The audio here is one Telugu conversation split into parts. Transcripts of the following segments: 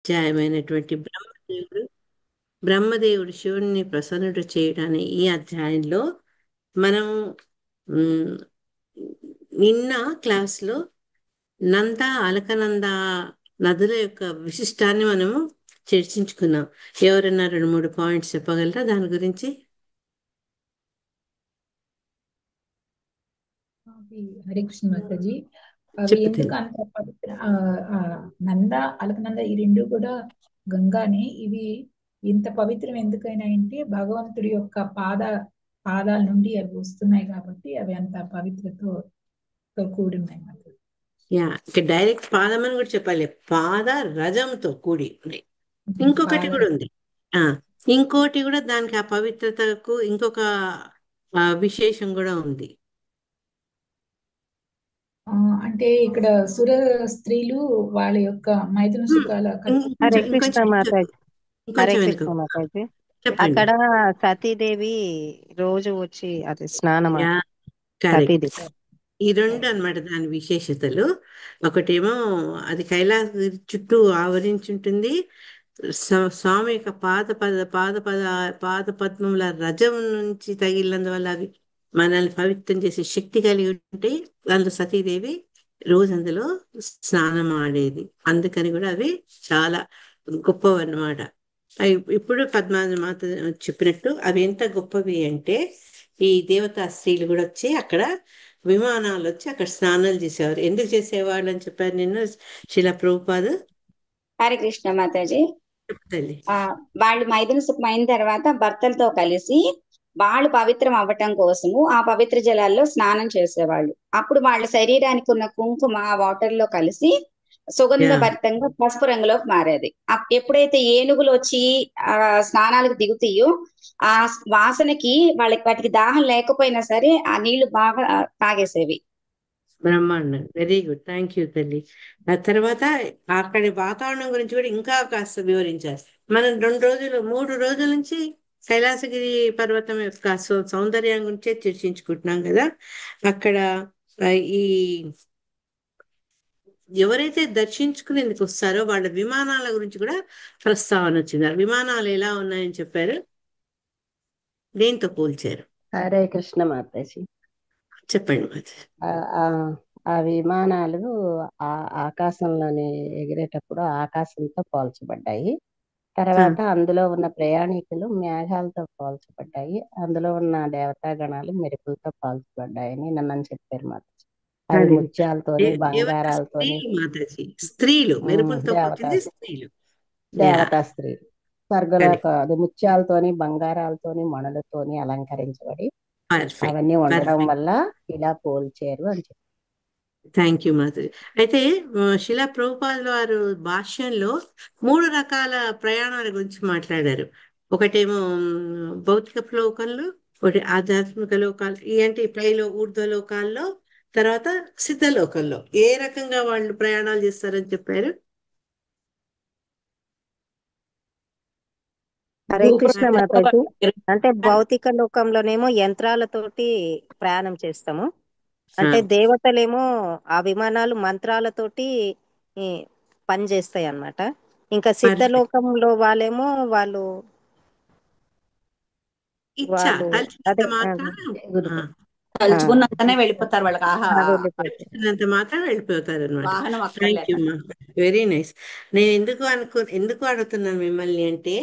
అధ్యాయమైనటువంటి బ్రహ్మదేవుడు శివుణ్ణి ప్రసన్నుడు చేయడాన్ని ఈ అధ్యాయంలో మనం మ్, నిన్న క్లాస్లో నంద అలకనంద నదుల యొక్క విశిష్టాన్ని మనము చర్చించుకున్నాం. ఎవరైనా 2-3 పాయింట్స్ చెప్పగలరా దాని గురించి? హరే కృష్ణ మాతాజీ. అవి ఎందుకు చెప్తాను. అంత పవిత్ర? నంద అలకనంద ఈ రెండు కూడా గంగానే. ఇవి ఇంత పవిత్రం ఎందుకైనాయంటే భగవంతుడి యొక్క పాదాల నుండి అవి వస్తున్నాయి కాబట్టి అవి అంత పవిత్రతో కూడి ఉన్నాయి మాతాజీ. ఇక డైరెక్ట్ పాదం అని కూడా చెప్పాలి, పాద రజంతో కూడి ఉన్నాయి. ఇంకొకటి పాద కూడా ఉంది. ఆ ఇంకోటి కూడా దానికి ఆ పవిత్రతకు ఇంకొక విశేషం కూడా ఉంది. ఆ, అంటే ఇక్కడ సుర స్త్రీలు వాళ్ళ యొక్క మైథున హ్మ్. సుఖాల హరే ఇంకొంచెం కృష్ణ ఇంకొంచెం మాతాజీ. హరే ఇంకొంచెం కృష్ణ వెనుక మాతాజీ. చెప్పండి. అక్కడ సతీదేవి రోజు వచ్చి అది స్నానం యా, కరెక్ట్. సతీదేవి. ఈ రెండు అన్నమాట దాని విశేషతలు. ఒకటేమో అది కైలాసగిరి చుట్టూ ఆవరించి ఉంటుంది. స్వామి యొక్క పాద పద్మముల రజం నుంచి తగిలినందువల్ల అవి మనల్ని పవిత్రం చేసే శక్తి కలిగి ఉంటాయి. దాంట్లో సతీదేవి రోజు అందులో స్నానం ఆడేది, అందుకని కూడా అవి చాలా గొప్పవి అన్నమాట. ఇప్పుడు పద్మావతి మాత చెప్పినట్టు అవి ఎంత గొప్పవి అంటే ఈ దేవతా స్త్రీలు కూడా వచ్చి అక్కడ విమానాలు వచ్చి అక్కడ స్నానాలు చేసేవారు. ఎందుకు చేసేవాళ్ళు అని చెప్పారు నిన్న శిలా ప్రభుపాదు హరే కృష్ణ మాతాజీ. చెప్తాను. ఆ వాళ్ళు మైథున సుఖం అయిన తర్వాత భర్తలతో కలిసి వాళ్ళు పవిత్రం అవ్వటం కోసము ఆ పవిత్ర జలాల్లో స్నానం చేసేవాళ్ళు. అప్పుడు వాళ్ళ శరీరానికి ఉన్న కుంకుమ ఆ వాటర్ లో కలిసి సుగంధ యా, భరితంగా పసుపు రంగులోకి మారేది. ఎప్పుడైతే ఏనుగులు వచ్చి ఆ స్నానాలకు దిగుతాయో ఆ వాసనకి వాటికి దాహం లేకపోయినా సరే ఆ నీళ్లు బాగా తాగేసేవి. బ్రహ్మాండం. వెరీ గుడ్, థ్యాంక్ యూ తల్లి. ఆ తర్వాత అక్కడి వాతావరణం గురించి కూడా ఇంకా కాస్త వివరించారు. మనం 2 రోజులు 3 రోజుల నుంచి కైలాసగిరి పర్వతం యొక్క సౌందర్యం గురించే చర్చించుకుంటున్నాం కదా. అక్కడ ఆ, ఈ ఎవరైతే దర్శించుకునేందుకు వస్తారో వాళ్ళ విమానాల గురించి కూడా ప్రస్తావన వచ్చింది. ఆ విమానాలు ఎలా ఉన్నాయని చెప్పారు, దేంతో పోల్చారు హరే కృష్ణ మాతాజీ. చెప్పండి మాత. ఆ ఆ- ఆ విమానాలు ఆ ఆకాశంలోని ఎగిరేటప్పుడు ఆకాశంతో పోల్చబడ్డాయి. తర్వాత అందులో ఉన్న ప్రయాణికులు మేఘాలతో పోల్చబడ్డాయి. అందులో ఉన్న దేవతాగణాలు మెరుపులతో పోల్చబడ్డాయని నన్ను చెప్పారు మాతాజీ. అవి అది ముత్యాలతోని దేవతా బంగారాలతోని స్త్రీలు మాతాజీ, స్త్రీలు మెరుపులతో దేవతా పోల్చింది స్త్రీలు. యా, దేవతా స్త్రీ స్వర్గలోక కరెక్ట్. అది ముత్యాలతోని బంగారాలతోని మణులతోని అలంకరించబడి పర్ఫెక్ట్, అవన్నీ ఉండడం పర్ఫెక్ట్. వల్ల ఇలా పోల్చారు అని చెప్పారు. Thank you Madhuri. అయితే శిలా ప్రభుపాదుల వారు భాష్యంలో 3 రకాల ప్రయాణాల గురించి మాట్లాడారు. ఒకటేమో భౌతిక లోకంలో, ఒకటి ఆధ్యాత్మిక లోకాలు, ఈ అంటే ఊర్ధ్వ లోకాల్లో, తర్వాత సిద్ధలోకంలో ఏ రకంగా వాళ్ళు ప్రయాణాలు చేస్తారని చెప్పారు. హరే కృష్ణ భూప్రకృతిలో మాతాజీ. అంటే భౌతిక లోకంలోనేమో యంత్రాలతోటి ప్రయాణం చేస్తాము. ఆ, అంటే దేవతలేమో ఆ విమానాలు మంత్రాలతోటి ఈ, పనిచేస్తాయి అన్నమాట. ఇంకా పర్ఫెక్ట్. సిద్ధలోకంలో వాళ్ళు ఇచ్చా వాళ్ళు తలిచినంత అదే మాత్రం ఆ, ఆ, తలుచుకున్నంతనే వెళ్ళిపోతారు వాళ్ళకి. వెళ్ళిపోతాయి. తలిచినంత మాత్రం వెళ్ళిపోతారు అనమాట. వాహనం థ్యాంక్ అక్కర్లేక. యూ మా, వెరీ నైస్. నేను ఎందుకు అడుగుతున్నాను మిమ్మల్ని అంటే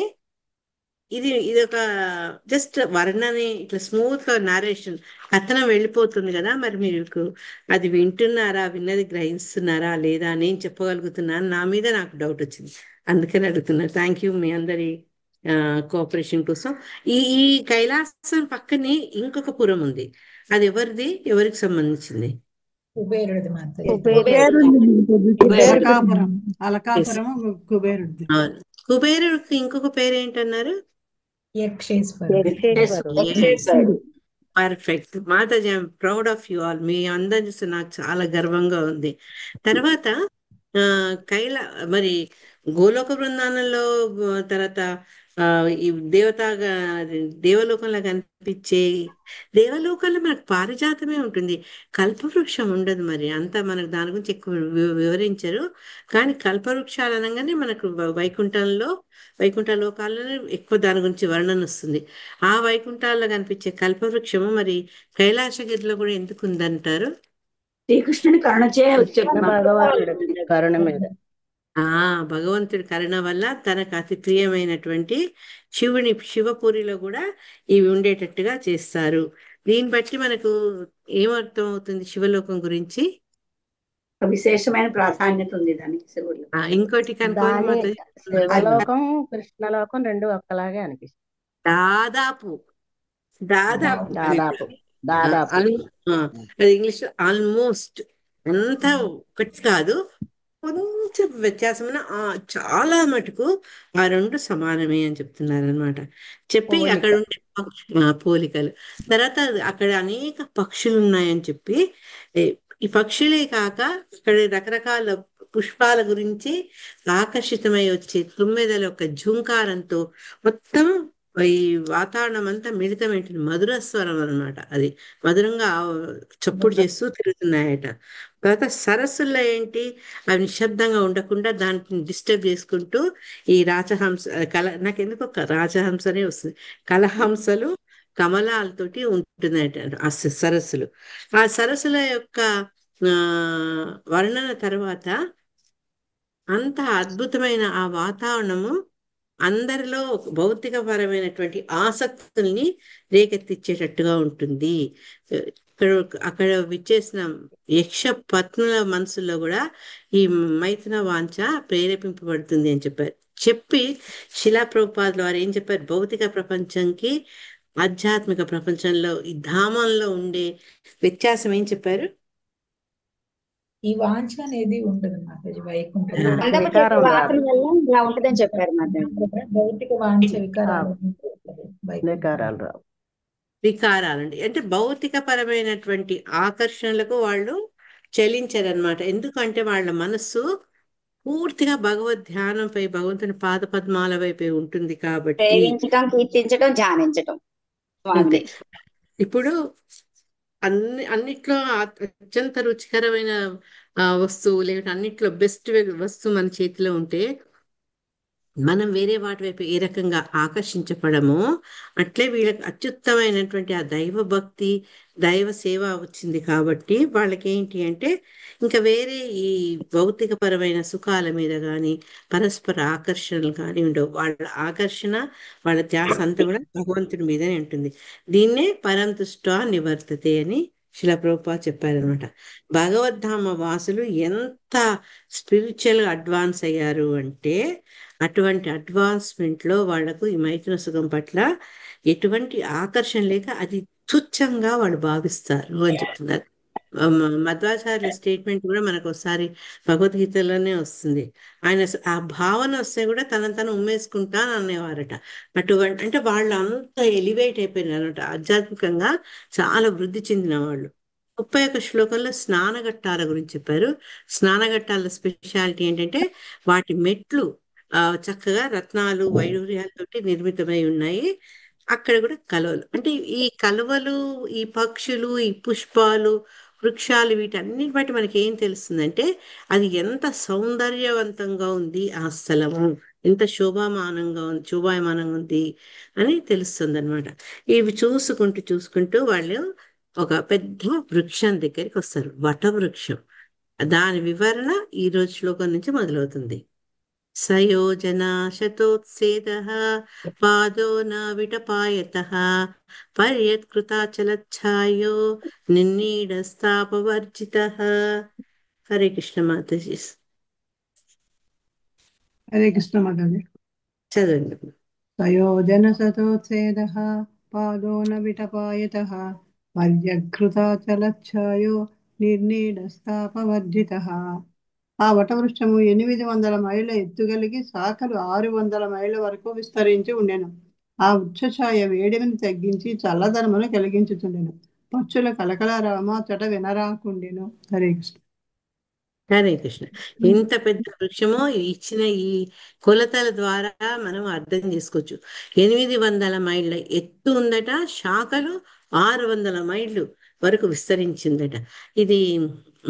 ఇది ఒక జస్ట్ వర్ణని ఇట్లా స్మూత్ గా నారేషన్ కథనం వెళ్ళిపోతుంది కదా. మరి మీకు అది వింటున్నారా, విన్నది గ్రహిస్తున్నారా లేదా అని నేను చెప్పగలుగుతున్నాను. నా మీద నాకు డౌట్ వచ్చింది, అందుకని అడుగుతున్నా. థ్యాంక్ యూ మీ అందరి కోఆపరేషన్ కోసం. ఈ కైలాసం పక్కనే ఇంకొక పురం ఉంది. అది ఎవరికి సంబంధించింది? కుబేరుడిది మాతాజీ. కుబేరుడు. అలకాపురం Yes. అలకాపురం కుబేరుడిది. అవును. కుబేరుడికి ఇంకొక పేరు ఏంటన్నారు? యక్షేశ్వరుడు. యక్షేశ్వరుడు. పర్ఫెక్ట్ మాతాజీ, I'm proud of you all. మీ అందరిని చూస్తే నాకు చాలా గర్వంగా ఉంది. తర్వాత ఆ కైలా మరి గోలోక బృందావనంలో తర్వాత ఆ ఈ దేవలోకంలో కనిపించే దేవలోకంలో మనకు పారిజాతమే ఉంటుంది, కల్పవృక్షం ఉండదు. మరి అంతా మనకు దాని గురించి ఎక్కువ వివరించరు. కానీ కల్పవృక్షాలు అనగానే మనకు వైకుంఠ లోకాలలో ఎక్కువ దాని గురించి వర్ణన వస్తుంది. ఆ వైకుంఠాల్లో కనిపించే కల్పవృక్షము మరి కైలాసగిరిలో కూడా ఎందుకు ఉందంటారు? శ్రీకృష్ణుని కరుణచే కృష్ణ భగవానుడు కరుణ మీద. ఆ భగవంతుడి కరుణ వల్ల తనకు అతి ప్రియమైనటువంటి శివపురిలో కూడా ఇవి ఉండేటట్టుగా చేస్తారు. దీన్ని బట్టి మనకు ఏమర్థం అవుతుంది శివలోకం గురించి? విశేషమైన ప్రాధాన్యత ఉంది దానికి శివుడు. ఇంకోటి కనుక్కోని దాని మాత్రం శివలోకం కృష్ణలోకం రెండు ఒక్కలాగే అనిపిస్తుంది. దాదాపు దాదాపు దాదాపు దాదాపు అది ఇంగ్లీష్ ఆల్మోస్ట్ అంతా ఒకటి కాదు, కొంచెం వ్యత్యాసమైన చాలా మటుకు ఆ రెండు సమానమే అని చెప్తున్నారు అనమాట. చెప్పి పోలిక. అక్కడ ఉండే పోలికలు, తర్వాత అక్కడ అనేక పక్షులు ఉన్నాయని చెప్పి ఈ పక్షులే కాక అక్కడ రకరకాల పుష్పాల గురించి ఆకర్షితమై వచ్చే తుమ్మెదల యొక్క ఝుంకారంతో మొత్తం ఈ వాతావరణం అంతా మిళితమైంటుంది. మధుర స్వరం అనమాట, అది మధురంగా చప్పుడు చేస్తూ తిరుగుతున్నాయట. తర్వాత సరస్సుల్లో ఏంటి, అవి నిశ్శబ్దంగా ఉండకుండా దాన్ని డిస్టర్బ్ చేసుకుంటూ ఈ రాజహంస నాకెందుకు ఒక రాజహంసనే వస్తుంది, కలహంసలు కమలాలతోటి ఉంటున్నాయట ఆ సరస్సులు. ఆ సరస్సుల యొక్క వర్ణన తర్వాత అంత అద్భుతమైన ఆ వాతావరణము అందరిలో భౌతికపరమైనటువంటి ఆసక్తుల్ని రేకెత్తిచ్చేటట్టుగా ఉంటుంది. ఇక్కడ అక్కడ విచ్చేసిన యక్ష పత్నుల మనసులో కూడా ఈ మైథున వాంఛ ప్రేరేపింపబడుతుంది అని చెప్పారు. చెప్పి శిలా ప్రభుపాదుల వారు ఏం చెప్పారు, భౌతిక ప్రపంచంకి ఆధ్యాత్మిక ప్రపంచంలో ఈ ధామంలో ఉండే వ్యత్యాసం ఏం చెప్పారు? ఈ వాంఛ అనేది ఉండదు మాతాజీ వైకుంఠంలో. అందపు చెట్టు వాసన వల్ల ఇలా ఉంటదని చెప్పారు మాట్లాడు. భౌతిక వాంఛ వికారాలు వికారాలు రావు. వికారాలండి అంటే భౌతిక పరమైనటువంటి ఆకర్షణలకు వాళ్ళు చలించరనమాట. ఎందుకంటే వాళ్ళ మనస్సు పూర్తిగా భగవద్ ధ్యానంపై, భగవంతుని పాద పద్మాల వైపే ఉంటుంది కాబట్టి. ప్రేమించటం, కీర్తించటం, ధ్యానించటం. అంతే. ఇప్పుడు అన్నిట్లో అత్యంత రుచికరమైన వస్తువు లేకపోతే అన్నిట్లో బెస్ట్ వస్తువు మన చేతిలో ఉంటే మనం వేరే వాటి వైపు ఏ రకంగా ఆకర్షించపడమో అట్లే వీళ్ళకి అత్యుత్తమైనటువంటి ఆ దైవ భక్తి, దైవ సేవ వచ్చింది కాబట్టి వాళ్ళకి ఏంటి అంటే ఇంకా వేరే ఈ భౌతిక పరమైన సుఖాల మీద కానీ పరస్పర ఆకర్షణలు కానీ ఉండవు. వాళ్ళ ఆకర్షణ, వాళ్ళ ధ్యాస అంతా కూడా భగవంతుడి మీదనే ఉంటుంది. దీన్నే పరంతుష్ట నివర్తతే అని శిలా ప్రభుపాద చెప్పారనమాట. భగవద్ధామ వాసులు ఎంత స్పిరిచువల్ గా అడ్వాన్స్ అయ్యారు అంటే అటువంటి అడ్వాన్స్మెంట్ లో వాళ్లకు ఈ మైథున సుఖం పట్ల ఎటువంటి ఆకర్షణ లేక అది తుచ్చంగా వాళ్ళు భావిస్తారు అని చెప్తున్నారు. మధ్వాచార్యుల స్టేట్మెంట్ కూడా మనకు ఒకసారి భగవద్గీతలోనే వస్తుంది. ఆయన ఆ భావన వస్తే కూడా తను ఉమ్మేసుకుంటా అనేవారట. అటువంటి అంటే వాళ్ళు అంత ఎలివేట్ అయిపోయినారు అనమాట, ఆధ్యాత్మికంగా చాలా వృద్ధి చెందిన వాళ్ళు. 31 శ్లోకంలో స్నానఘట్టాల గురించి చెప్పారు. స్నానఘట్టాల స్పెషాలిటీ ఏంటంటే వాటి మెట్లు చక్కగా రత్నాలు వైడూర్యాలతోటి నిర్మితమై ఉన్నాయి. అక్కడ కూడా కలువలు అంటే ఈ కలువలు, ఈ పక్షులు, ఈ పుష్పాలు, వృక్షాలు వీటన్నిటి బట్టి మనకి ఏం తెలుస్తుందంటే అది ఎంత సౌందర్యవంతంగా ఉంది ఆ స్థలము, ఎంత శోభాయమానంగా ఉంది అని తెలుస్తుంది అనమాట. ఇవి చూసుకుంటూ వాళ్ళు ఒక పెద్ద వృక్షం దగ్గరికి వస్తారు, వటవృక్షం. దాని వివరణ ఈ రోజు శ్లోకం నుంచి మొదలవుతుంది. సయోజనా శతోత్సేదః పాదో న విటపాయతః పర్యత్కృతాచలచ్ఛాయో నిర్నీడస్తాపవర్జితః. హరే కృష్ణ మాతాజీ. హరే కృష్ణ మాతాజీ. చదవండి. సయోజన సతోత్సేదః పాదో న విటపాయతః పర్యఘృతాచలచ్ఛాయో నిర్నీడస్తాపవర్జితః. ఆ వటవృక్షము 800 మైళ్ళ ఎత్తుగలిగి శాఖలు 600 మైళ్ళ వరకు విస్తరించి ఉండెను. ఆ వృక్షఛాయ వేడిమిని తగ్గించి చల్లదనమును కలిగించుచుండెను. పక్షుల కలకల రామ చట వినరాకుండెను. హరే కృష్ణ. హరే కృష్ణ. ఇంత పెద్ద వృక్షము ఇచ్చిన ఈ కొలతల ద్వారా మనం అర్థం చేసుకోవచ్చు. 800 మైళ్ళ ఎత్తు ఉందట, శాఖలు 600 మైళ్ళు వరకు విస్తరించిందట. ఇది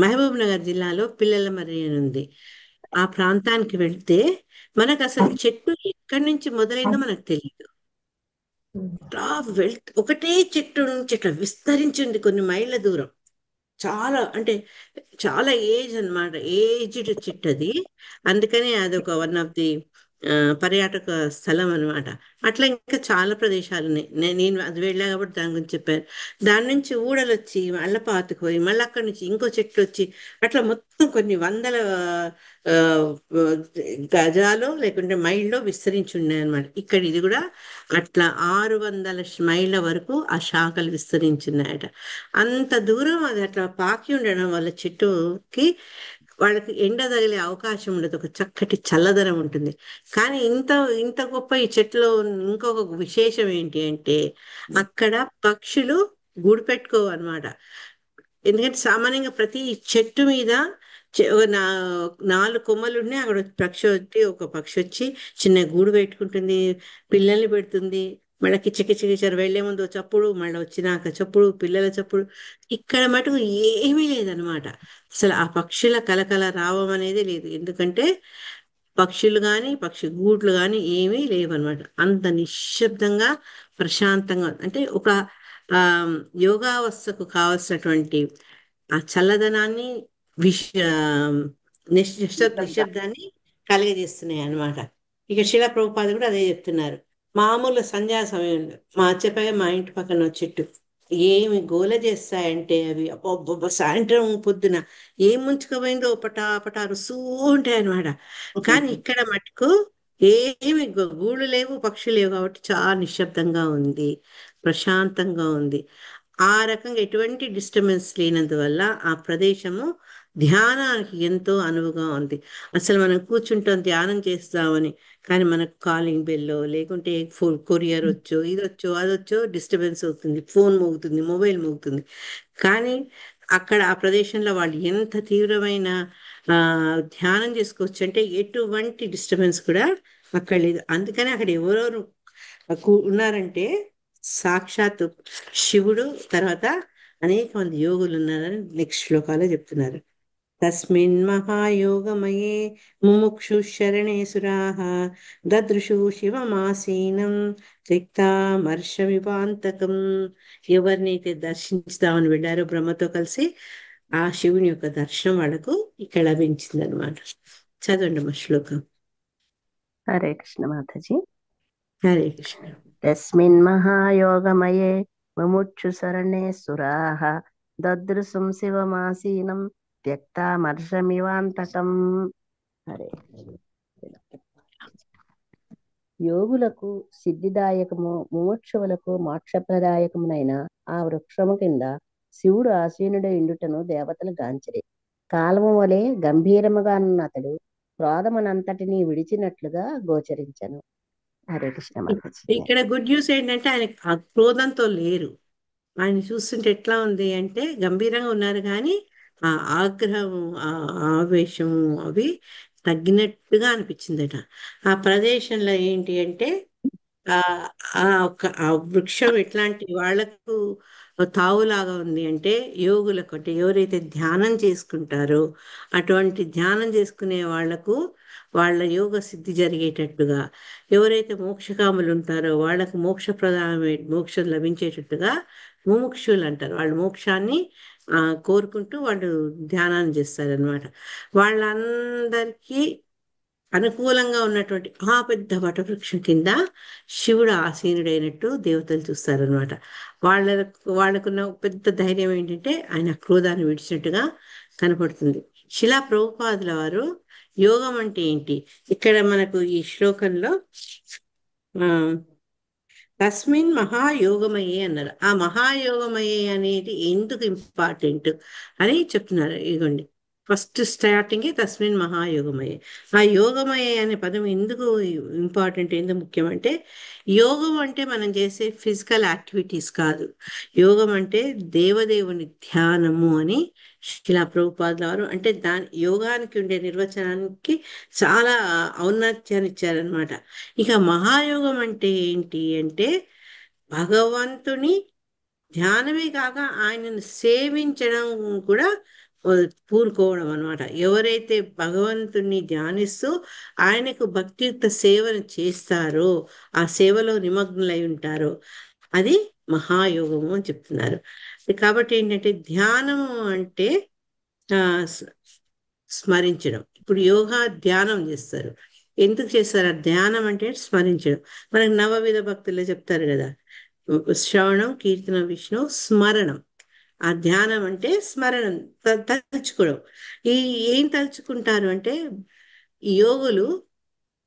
మహబూబ్ నగర్ జిల్లాలో పిల్లల మర్రి అని ఉంది. ఆ ప్రాంతానికి వెళ్తే మనకు అసలు చెట్టు ఎక్కడి నుంచి మొదలైందో మనకు తెలియదు. అట్లా ఒకటే చెట్టు నుంచి ఇట్లా విస్తరించింది కొన్ని మైళ్ళ దూరం. చాలా అంటే చాలా ఏజ్ అన్నమాట, ఏజ్డ్ చెట్టు అది. అందుకని అదొక వన్ ఆఫ్ ది పర్యాటక స్థలం అన్నమాట. అట్లా ఇంకా చాలా ప్రదేశాలు ఉన్నాయి. నేను అది వెళ్ళా కాబట్టి దాని గురించి చెప్పాను. దాని నుంచి ఊడలు వచ్చి మళ్ళీ పాతుకుపోయి మళ్ళీ అక్కడి నుంచి ఇంకో చెట్లు వచ్చి అట్లా మొత్తం కొన్ని వందల ఆ, ఆ, గజాలు లేకుంటే మైళ్ళలో విస్తరించి ఉన్నాయి అన్నమాట. ఇక్కడ ఇది కూడా అట్లా 600 మైళ్ళ వరకు ఆ శాఖలు విస్తరించున్నాయట. అంత దూరం అది అట్లా పాకి ఉండడం వల్ల చెట్టుకి వాళ్ళకి ఎండ తగిలే అవకాశం ఉండదు, ఒక చక్కటి చల్లదనం ఉంటుంది. కానీ ఇంత ఇంత గొప్ప ఈ చెట్టులో ఇంకొక విశేషం ఏంటి అంటే అక్కడ పక్షులు గూడు పెట్టుకోవన్నమాట. ఎందుకంటే సామాన్యంగా ప్రతి చెట్టు మీద ఒక 4 కొమ్మలు ఉన్నాయి. అక్కడ ఒక పక్షి వచ్చి చిన్న గూడు పెట్టుకుంటుంది, పిల్లల్ని పెడుతుంది. మళ్ళీ కిచకిచకిచరు వెళ్లే ముందు ఓ చప్పుడు, మళ్ళీ వచ్చినాక చప్పుడు, పిల్లల చప్పుడు. ఇక్కడ మటుకు ఏమీ లేదనమాట. అసలు ఆ పక్షుల కలకల రావం అనేది లేదు. ఎందుకంటే పక్షులు గాని పక్షి గూట్లు గాని ఏమీ లేవన్నమాట. అంత నిశ్శబ్దంగా ప్రశాంతంగా అంటే ఒక ఆ యోగావస్థకు కావలసినటువంటి ఆ చల్లదనాన్ని విష నిశ్శబ్దాన్ని కలిగజేస్తున్నాయి అన్నమాట. ఇక శిలా ప్రభుపాద కూడా అదే చెప్తున్నారు. మామూలు సంధ్యా సమయంలో చెప్పగా మా ఇంటి పక్కన ఓ చెట్టు ఏమి గోల చేస్తాయంటే అవి అబ్బబ్బబ్బ, సాయంత్రం పొద్దున ఏం ముంచుకపోయిందో పటా అరుస్తూ ఉంటాయి అనమాట. కానీ ఇక్కడ మటుకు ఏమి గూళ్ళు లేవు, పక్షులు లేవు కాబట్టి చాలా నిశ్శబ్దంగా ఉంది, ప్రశాంతంగా ఉంది. ఆ రకంగా ఎటువంటి డిస్టర్బెన్స్ లేనందువల్ల ఆ ప్రదేశము ధ్యానానికి ఎంతో అనువుగా ఉంది. అసలు మనం కూర్చుంటాం ధ్యానం చేస్తామని, కానీ మనకు కాలింగ్ బెల్లో లేకుంటే కొరియర్ వచ్చో ఇదొచ్చో అదొచ్చో డిస్టర్బెన్స్ అవుతుంది, ఫోన్ మోగుతుంది, మొబైల్ మోగుతుంది. కానీ అక్కడ ఆ ప్రదేశంలో వాళ్ళు ఎంత తీవ్రమైన ఆ ధ్యానం చేసుకోవచ్చు అంటే ఎటువంటి డిస్టర్బెన్స్ కూడా అక్కడ లేదు. అందుకని అక్కడ ఎవరెవరు ఉన్నారంటే సాక్షాత్ శివుడు తర్వాత అనేక మంది యోగులు ఉన్నారని నెక్స్ట్ శ్లోకాలో చెప్తున్నారు. తస్మిన్ మహాయోగమయే ముముక్షు శరణే సురాః దదృశు శివమాసీనం త్యక్తామర్షమివాంతకం. ఎవరినైతే దర్శించుదామని వెళ్ళారో బ్రహ్మతో కలిసి, ఆ శివుని యొక్క దర్శనం వాళ్ళకు ఇక్కడ లభించింది అనమాట. చదవండి మా శ్లోకం. హరే కృష్ణ మాతాజీ. హరే కృష్ణ. తస్మిన్ మహాయోగమయే ముముక్షు శరణే సురాః దదృశుం శివమాసీనం త్యక్తామర్షమివాంతకం. హరే యోగులకు సిద్ధిదాయకము ముముక్షువులకు మోక్షప్రదాయకమునైన ఆ వృక్షము కింద శివుడు ఆసీనుడై ఇండుటను దేవతలు గాంచిరి. కాలము వలె గంభీరముగానున్న అతడు క్రోధమునంతటినీ విడిచినట్లుగా గోచరించను. హరే కృష్ణ మాతాజీ. ఇక్కడ గుడ్ న్యూస్ ఏంటంటే ఆయన ఆ క్రోధంతో లేరు. ఆయన చూస్తుంటే ఎట్లా ఉంది అంటే గంభీరంగా ఉన్నారు, కానీ ఆ ఆగ్రహం, ఆ ఆవేశము అవి తగ్గినట్టుగా అనిపించిందట. ఆ ప్రదేశంలో ఏంటి అంటే ఆ ఆ వృక్షం ఎట్లాంటి వాళ్లకు తావులాగా ఉంది అంటే యోగులకు, అంటే ఎవరైతే ధ్యానం చేసుకుంటారో అటువంటి ధ్యానం చేసుకునే వాళ్లకు వాళ్ళ యోగ సిద్ధి జరిగేటట్టుగా, ఎవరైతే మోక్షకాములు ఉంటారో వాళ్ళకు మోక్షం లభించేటట్టుగా ముముక్షులు అంటారు. వాళ్ళు మోక్షాన్ని కోరుకుంటూ వాళ్ళు ధ్యానాన్ని చేస్తారనమాట. వాళ్ళందరికీ అనుకూలంగా ఉన్నటువంటి ఆ పెద్ద వటవృక్షం కింద శివుడు ఆసీనుడైనట్టు దేవతలు చూస్తారనమాట. వాళ్ళకున్న పెద్ద ధైర్యం ఏంటంటే ఆయన క్రోధాన్ని విడిచినట్టుగా కనపడుతుంది. శిలా ప్రభుపాదుల వారు యోగం అంటే ఏంటి ఇక్కడ మనకు ఈ శ్లోకంలో ఆ తస్మిన్ మహాయోగమయే అన్నారు. ఆ మహాయోగమయే అనేది ఎందుకు ఇంపార్టెంట్ అని చెప్తున్నారు. ఇదిగోండి, ఫస్ట్ స్టార్టింగే తస్మిన్ మహాయోగమయ. ఆ యోగమయ అనే పదం ఎందుకు ఇంపార్టెంట్, ఎందుకు ముఖ్యం అంటే, యోగం అంటే మనం చేసే ఫిజికల్ యాక్టివిటీస్ కాదు. యోగం అంటే దేవదేవుని ధ్యానము అని శిలా ప్రభుపాదుల వారు, అంటే దాని యోగానికి ఉండే నిర్వచనానికి చాలా ఔన్నత్యాన్ని ఇచ్చారనమాట. ఇక మహాయోగం అంటే ఏంటి అంటే, భగవంతుని ధ్యానమే కాక ఆయనను సేవించడం కూడా పూనుకోవడం అనమాట. ఎవరైతే భగవంతుణ్ణి ధ్యానిస్తూ ఆయనకు భక్తియుక్త సేవను చేస్తారో, ఆ సేవలో నిమగ్నులై ఉంటారో, అది మహాయోగము అని చెప్తున్నారు. కాబట్టి ఏంటంటే, ధ్యానము అంటే ఆ, స- స్మరించడం. ఇప్పుడు యోగా ధ్యానం చేస్తారు. ఎందుకు చేస్తారు? ఆ ధ్యానం అంటే స్మరించడం. మనకు నవవిధ భక్తుల్లో చెప్తారు కదా, శ్రవణం, కీర్తన, విష్ణు, స్మరణం. ఆ ధ్యానం అంటే స్మరణం, తలుచుకోవడం. ఈ ఏం తలుచుకుంటారు అంటే, ఈ యోగులు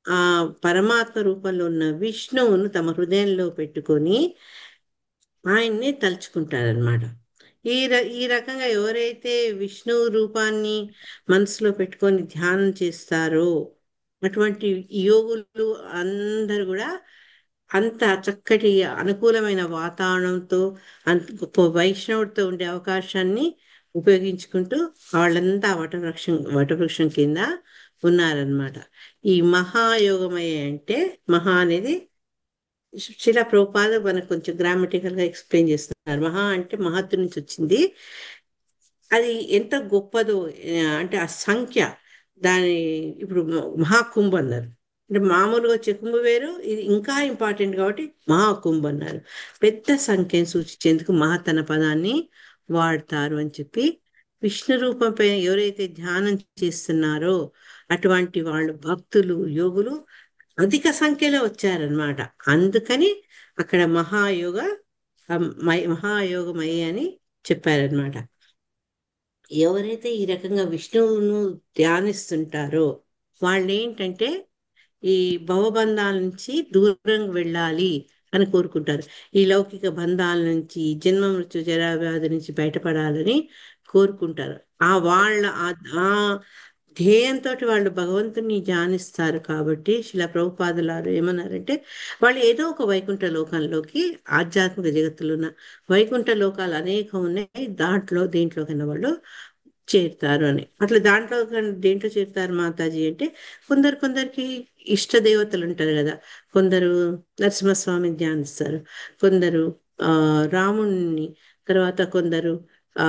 ఆ పరమాత్మ రూపంలో ఉన్న విష్ణువును తమ హృదయంలో పెట్టుకొని ఆయన్ని తలుచుకుంటారనమాట. ఈ రకంగా ఎవరైతే విష్ణు రూపాన్ని మనసులో పెట్టుకొని ధ్యానం చేస్తారో, అటువంటి యోగులు అందరు కూడా అంత చక్కటి అనుకూలమైన వాతావరణంతో, అంత గొప్ప వైష్ణవుడితో ఉండే అవకాశాన్ని ఉపయోగించుకుంటూ వాళ్ళంతా వటవృక్షం కింద ఉన్నారనమాట. ఈ మహాయోగమయ అంటే, మహా అనేది శిలా ప్రభుపాద మనకు కొంచెం గ్రామటికల్ గా ఎక్స్ప్లెయిన్ చేస్తున్నారు. మహా అంటే మహత్తు నుంచి వచ్చింది. అది ఎంత గొప్పదో, అంటే ఆ సంఖ్య, దాని ఇప్పుడు మహాకుంభ అన్నారు. అంటే మామూలుగా వచ్చే కుంభ వేరు, ఇది ఇంకా ఇంపార్టెంట్ కాబట్టి మహాకుంభ అన్నారు. పెద్ద సంఖ్యను సూచించేందుకు మహత్ అన్న పదాన్ని వాడతారు అని చెప్పి, విష్ణు రూపంపై ఎవరైతే ధ్యానం చేస్తున్నారో అటువంటి వాళ్ళు భక్తులు, యోగులు అధిక సంఖ్యలో వచ్చారనమాట. అందుకని అక్కడ మహాయోగమయ్య అని చెప్పారనమాట. ఎవరైతే ఈ రకంగా విష్ణువును ధ్యానిస్తుంటారో వాళ్ళు ఏంటంటే, ఈ భవబంధాల నుంచి దూరంగా వెళ్ళాలి అని కోరుకుంటారు. ఈ లౌకిక బంధాల నుంచి, జన్మ మృత్యు జరా వ్యాధి నుంచి బయటపడాలని కోరుకుంటారు. ఆ ధ్యేయంతో వాళ్ళు భగవంతుని ధ్యానిస్తారు. కాబట్టి శిలా ప్రభుపాదులారు ఏమన్నారంటే, వాళ్ళు ఏదో ఒక వైకుంఠ లోకంలోకి, ఆధ్యాత్మిక జగత్తులో ఉన్న వైకుంఠ లోకాలు అనేకం ఉన్నాయి, దేంట్లో కన్నా వాళ్ళు చేరుతారు అని. అట్లా దేంట్లో చేరుతారు మాతాజీ అంటే, కొందరికి ఇష్ట దేవతలు ఉంటారు కదా. కొందరు నరసింహస్వామిని ధ్యానిస్తారు, కొందరు రాముణ్ణి, తర్వాత కొందరు ఆ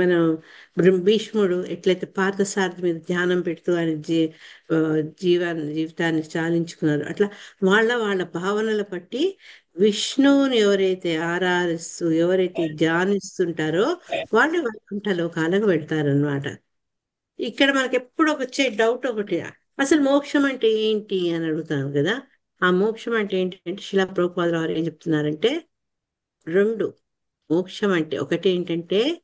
మనం భీష్ముడు ఎట్లయితే పార్థసారథి మీద ధ్యానం పెడుతూ ఆయన జీవితాన్ని చాలించుకున్నారు, అట్లా వాళ్ళ భావనల బట్టి విష్ణువుని ఎవరైతే ఆరాధిస్తూ, ఎవరైతే ధ్యానిస్తుంటారో వాళ్ళు వైకుంఠ లోకాలకు వెళ్తారనమాట. ఇక్కడ మనకి ఎప్పుడు వచ్చే డౌట్ ఒకటి, అసలు మోక్షం అంటే ఏంటి అని అడుగుతాను కదా. ఆ మోక్షం అంటే ఏంటంటే, శిలా ప్రభుపాదుల వారు ఏం చెప్తున్నారంటే, రెండు. మోక్షం అంటే ఒకటి ఏంటంటే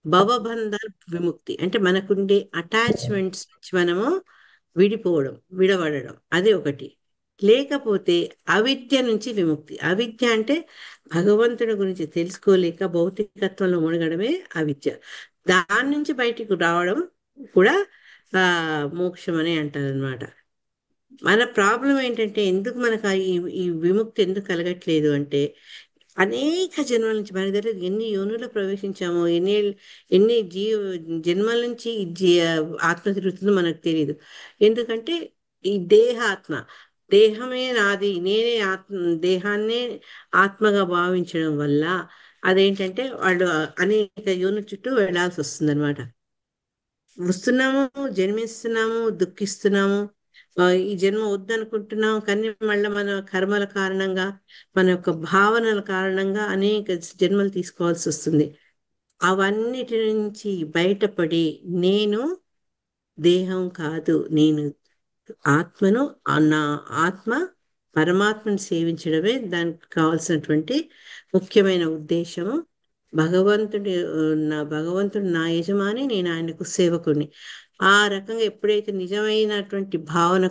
భవబంధ విముక్తి, అంటే మనకుండే అటాచ్మెంట్స్ నుంచి మనము విడవడడం, అది ఒకటి. లేకపోతే అవిద్య నుంచి విముక్తి. అవిద్య అంటే భగవంతుడి గురించి తెలుసుకోలేక భౌతికత్వంలో మునగడమే అవిద్య. దాని నుంచి బయటికి రావడం కూడా మోక్షం అని అంటారనమాట. మన ప్రాబ్లం ఏంటంటే, ఎందుకు మనకు ఈ విముక్తి ఎందుకు కలగట్లేదు అంటే, అనేక జన్మల నుంచి మన దగ్గర ఎన్ని యోనులు ప్రవేశించామో, ఎన్ని జన్మల నుంచి ఆత్మ తిరుగుతుందో మనకు తెలియదు. ఎందుకంటే ఈ దేహమే నాది, నేనే దేహాన్నే ఆత్మగా భావించడం వల్ల అదేంటంటే వాళ్ళు అనేక యోనుల చుట్టూ వెళ్లాల్సి వస్తుంది. వస్తున్నాము, జన్మిస్తున్నాము, దుఃఖిస్తున్నాము, ఈ జన్మ వద్దనుకుంటున్నాం. కానీ మళ్ళీ మన కర్మల కారణంగా, మన యొక్క భావనల కారణంగా అనేక జన్మలు తీసుకోవాల్సి వస్తుంది. అవన్నిటి నుంచి బయటపడి, నేను దేహం కాదు, నేను ఆత్మను, నా ఆత్మ పరమాత్మను సేవించడమే దానికి కావాల్సినటువంటి ముఖ్యమైన ఉద్దేశము. భగవంతుడు నా యజమాని, నేను ఆయనకు సేవకుని. ఆ రకంగా ఎప్పుడైతే నిజమైనటువంటి భావన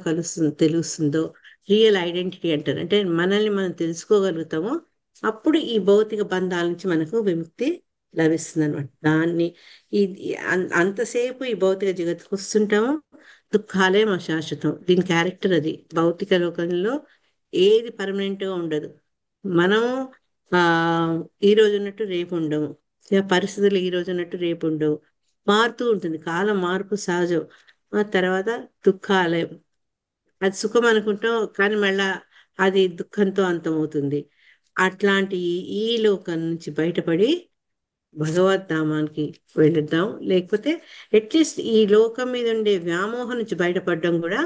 తెలుస్తుందో, రియల్ ఐడెంటిటీ అంటారు, అంటే మనల్ని మనం తెలుసుకోగలుగుతామో, అప్పుడు ఈ భౌతిక బంధాల నుంచి మనకు విముక్తి లభిస్తుంది అనమాట. దాన్ని అంతసేపు ఈ భౌతిక జగత్తుకు వస్తుంటాము, దుఃఖాలే మా శాశ్వతం. దీని క్యారెక్టర్ అది. భౌతిక లోకంలో ఏది పర్మనెంట్ గా ఉండదు. మనం ఆ ఈ రోజు ఉన్నట్టు రేపు ఉండము, పరిస్థితులు ఈ రోజు ఉన్నట్టు రేపు ఉండవు, మారుతూ ఉంటుంది. కాలం మార్పు సహజం. ఆ తర్వాత దుఃఖాలే, అది సుఖం అనుకుంటాం కానీ మళ్ళా అది దుఃఖంతో అంతమవుతుంది. అట్లాంటి ఈ లోకం నుంచి బయటపడి భగవద్ధామానికి వెళుద్దాం. లేకపోతే అట్లీస్ట్ ఈ లోకం మీద ఉండే వ్యామోహం నుంచి బయటపడడం కూడా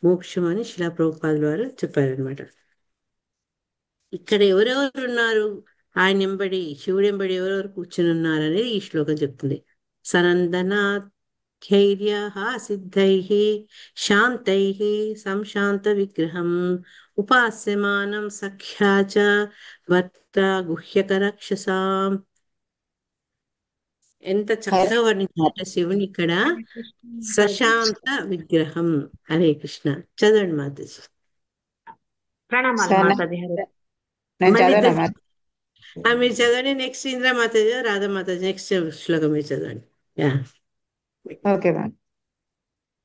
మోక్షం అని శిలా ప్రభుపాదుల వారు చెప్పారనమాట. ఇక్కడ ఎవరెవరు ఉన్నారు, ఆయన ఎంబడి, శివుడు ఎంబడి ఎవరెవరు కూర్చుని ఉన్నారు అనేది ఈ శ్లోకం చెప్తుంది. సనందనాథైర్య సిద్ధై శాంతై సంశాంత విగ్రహం ఉపాస్యమానం సఖ్యా చ వర్త గుహ్యక రక్షసాం. ఎంత చక్కగా వర్ణించారంటే శివుని ఇక్కడ. సశాంత విగ్రహం. హరే కృష్ణ. చదవండి మాతాజీ. ప్రణామాలు మాతాజీ. నేను మళ్ళీ చదవనా మీరు చదవండి. నెక్స్ట్ ఇంద్ర మాతాజీ, రాధా మాతాజీ నెక్స్ట్ శ్లోకం మీరు చదవండి. యా. Okay ma'am.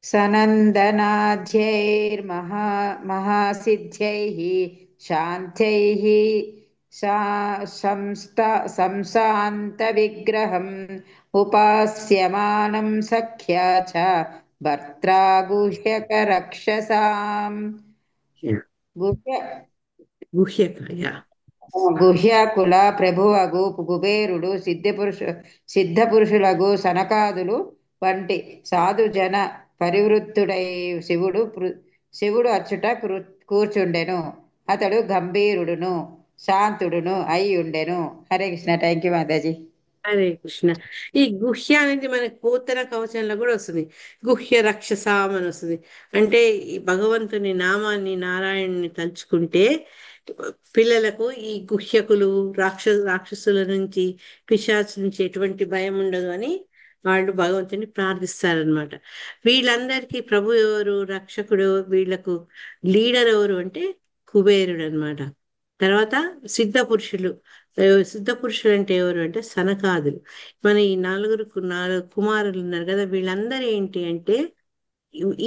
సనందనాధ్యైర్మహా మహాసిద్ధ్యైః శాంత్యైః సంశాంత విగ్రహం ఉపాస్యమానం సఖ్యా చ భర్త్రా గుహ్యక రక్షసాం. గుహ్యక. యా. గుహ్యాకుల ప్రభువగు కుబేరుడు సిద్ధ పురుషులగు సనకాదులు వంటి సాధు జన పరివృత్తుడై శివుడు అచ్చుట కూర్చుండెను. అతడు గంభీరుడును శాంతుడును అయి ఉండెను. హరే కృష్ణ. థ్యాంక్ యూ మాతాజీ. హరే కృష్ణ. ఈ గుహ్య అనేది మనకి పోతన కవచంలో కూడా వస్తుంది. గుహ్య రక్షసాం అని వస్తుంది. అంటే ఈ భగవంతుని నామాన్ని, నారాయణుని తలుచుకుంటే పిల్లలకు ఈ గుహ్యకులు, రాక్షసుల నుంచి, పిశాచుల నుంచి ఎటువంటి భయం ఉండదు అని వాళ్ళు భగవంతుని ప్రార్థిస్తారనమాట. వీళ్ళందరికీ ప్రభు ఎవరు, రక్షకుడు, వీళ్ళకు లీడర్ ఎవరు అంటే కుబేరుడు అనమాట. తర్వాత సిద్ధ పురుషులు. సిద్ధ పురుషులు అంటే ఎవరు అంటే సనకాదులు. మన ఈ నాలుగు కుమారులు ఉన్నారు కదా, వీళ్ళందరూ ఏంటి అంటే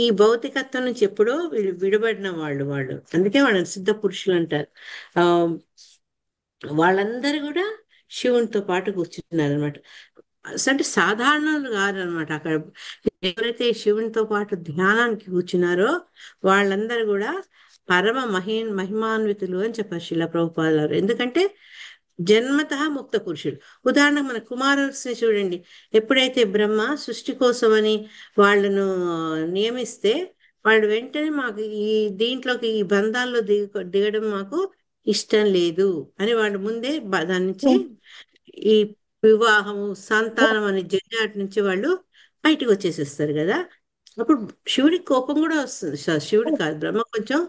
ఈ భౌతికత్వం నుంచి ఎప్పుడో విడబడిన వాళ్ళు. అందుకే వాళ్ళని సిద్ధ పురుషులు అంటారు. ఆ వాళ్ళందరూ కూడా శివునితో పాటు కూర్చున్నారు అనమాట. అంటే సాధారణులు కాదనమాట. అక్కడ ఎవరైతే శివునితో పాటు ధ్యానానికి కూర్చున్నారో వాళ్ళందరూ కూడా పరమ మహిమాన్వితులు అని చెప్పారు శిలా ప్రభుపాదుల వారు. ఎందుకంటే జన్మత ముక్త పురుషుడు. ఉదాహరణకు మన కుమారుల్ని చూడండి. ఎప్పుడైతే బ్రహ్మ సృష్టి కోసమని వాళ్ళను నియమిస్తే వాళ్ళు వెంటనే మాకు ఈ దీంట్లోకి, ఈ బంధాల్లో దిగడం మాకు ఇష్టం లేదు అని వాళ్ళు ముందే దాని నుంచి, ఈ వివాహము, సంతానం అనే జంజాటి నుంచి వాళ్ళు బయటకు వచ్చేసేస్తారు కదా. అప్పుడు శివుడికి కోపం కూడా వస్తుంది. శివుడి కాదు, బ్రహ్మ కొంచెం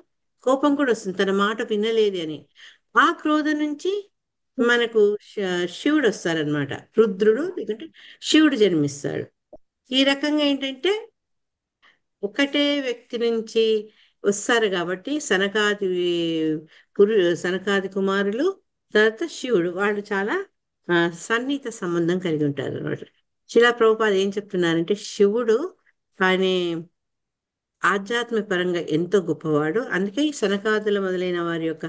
కోపం కూడా వస్తుంది, తన మాట వినలేదు అని. ఆ క్రోధం నుంచి మనకు శివుడు వస్తారనమాట. రుద్రుడు లేకుంటే శివుడు జన్మిస్తాడు. ఈ రకంగా ఏంటంటే ఒకటే వ్యక్తి నుంచి వస్తారు కాబట్టి సనకాది కుమారులు, తర్వాత శివుడు, వాళ్ళు చాలా సన్నిహిత సంబంధం కలిగి ఉంటారు అనమాట. శిలా ప్రభుపాద ఏం చెప్తున్నారంటే శివుడు ఆయన ఆధ్యాత్మిక పరంగా ఎంతో గొప్పవాడు. అందుకే ఈ సనకాదుల మొదలైన వారి యొక్క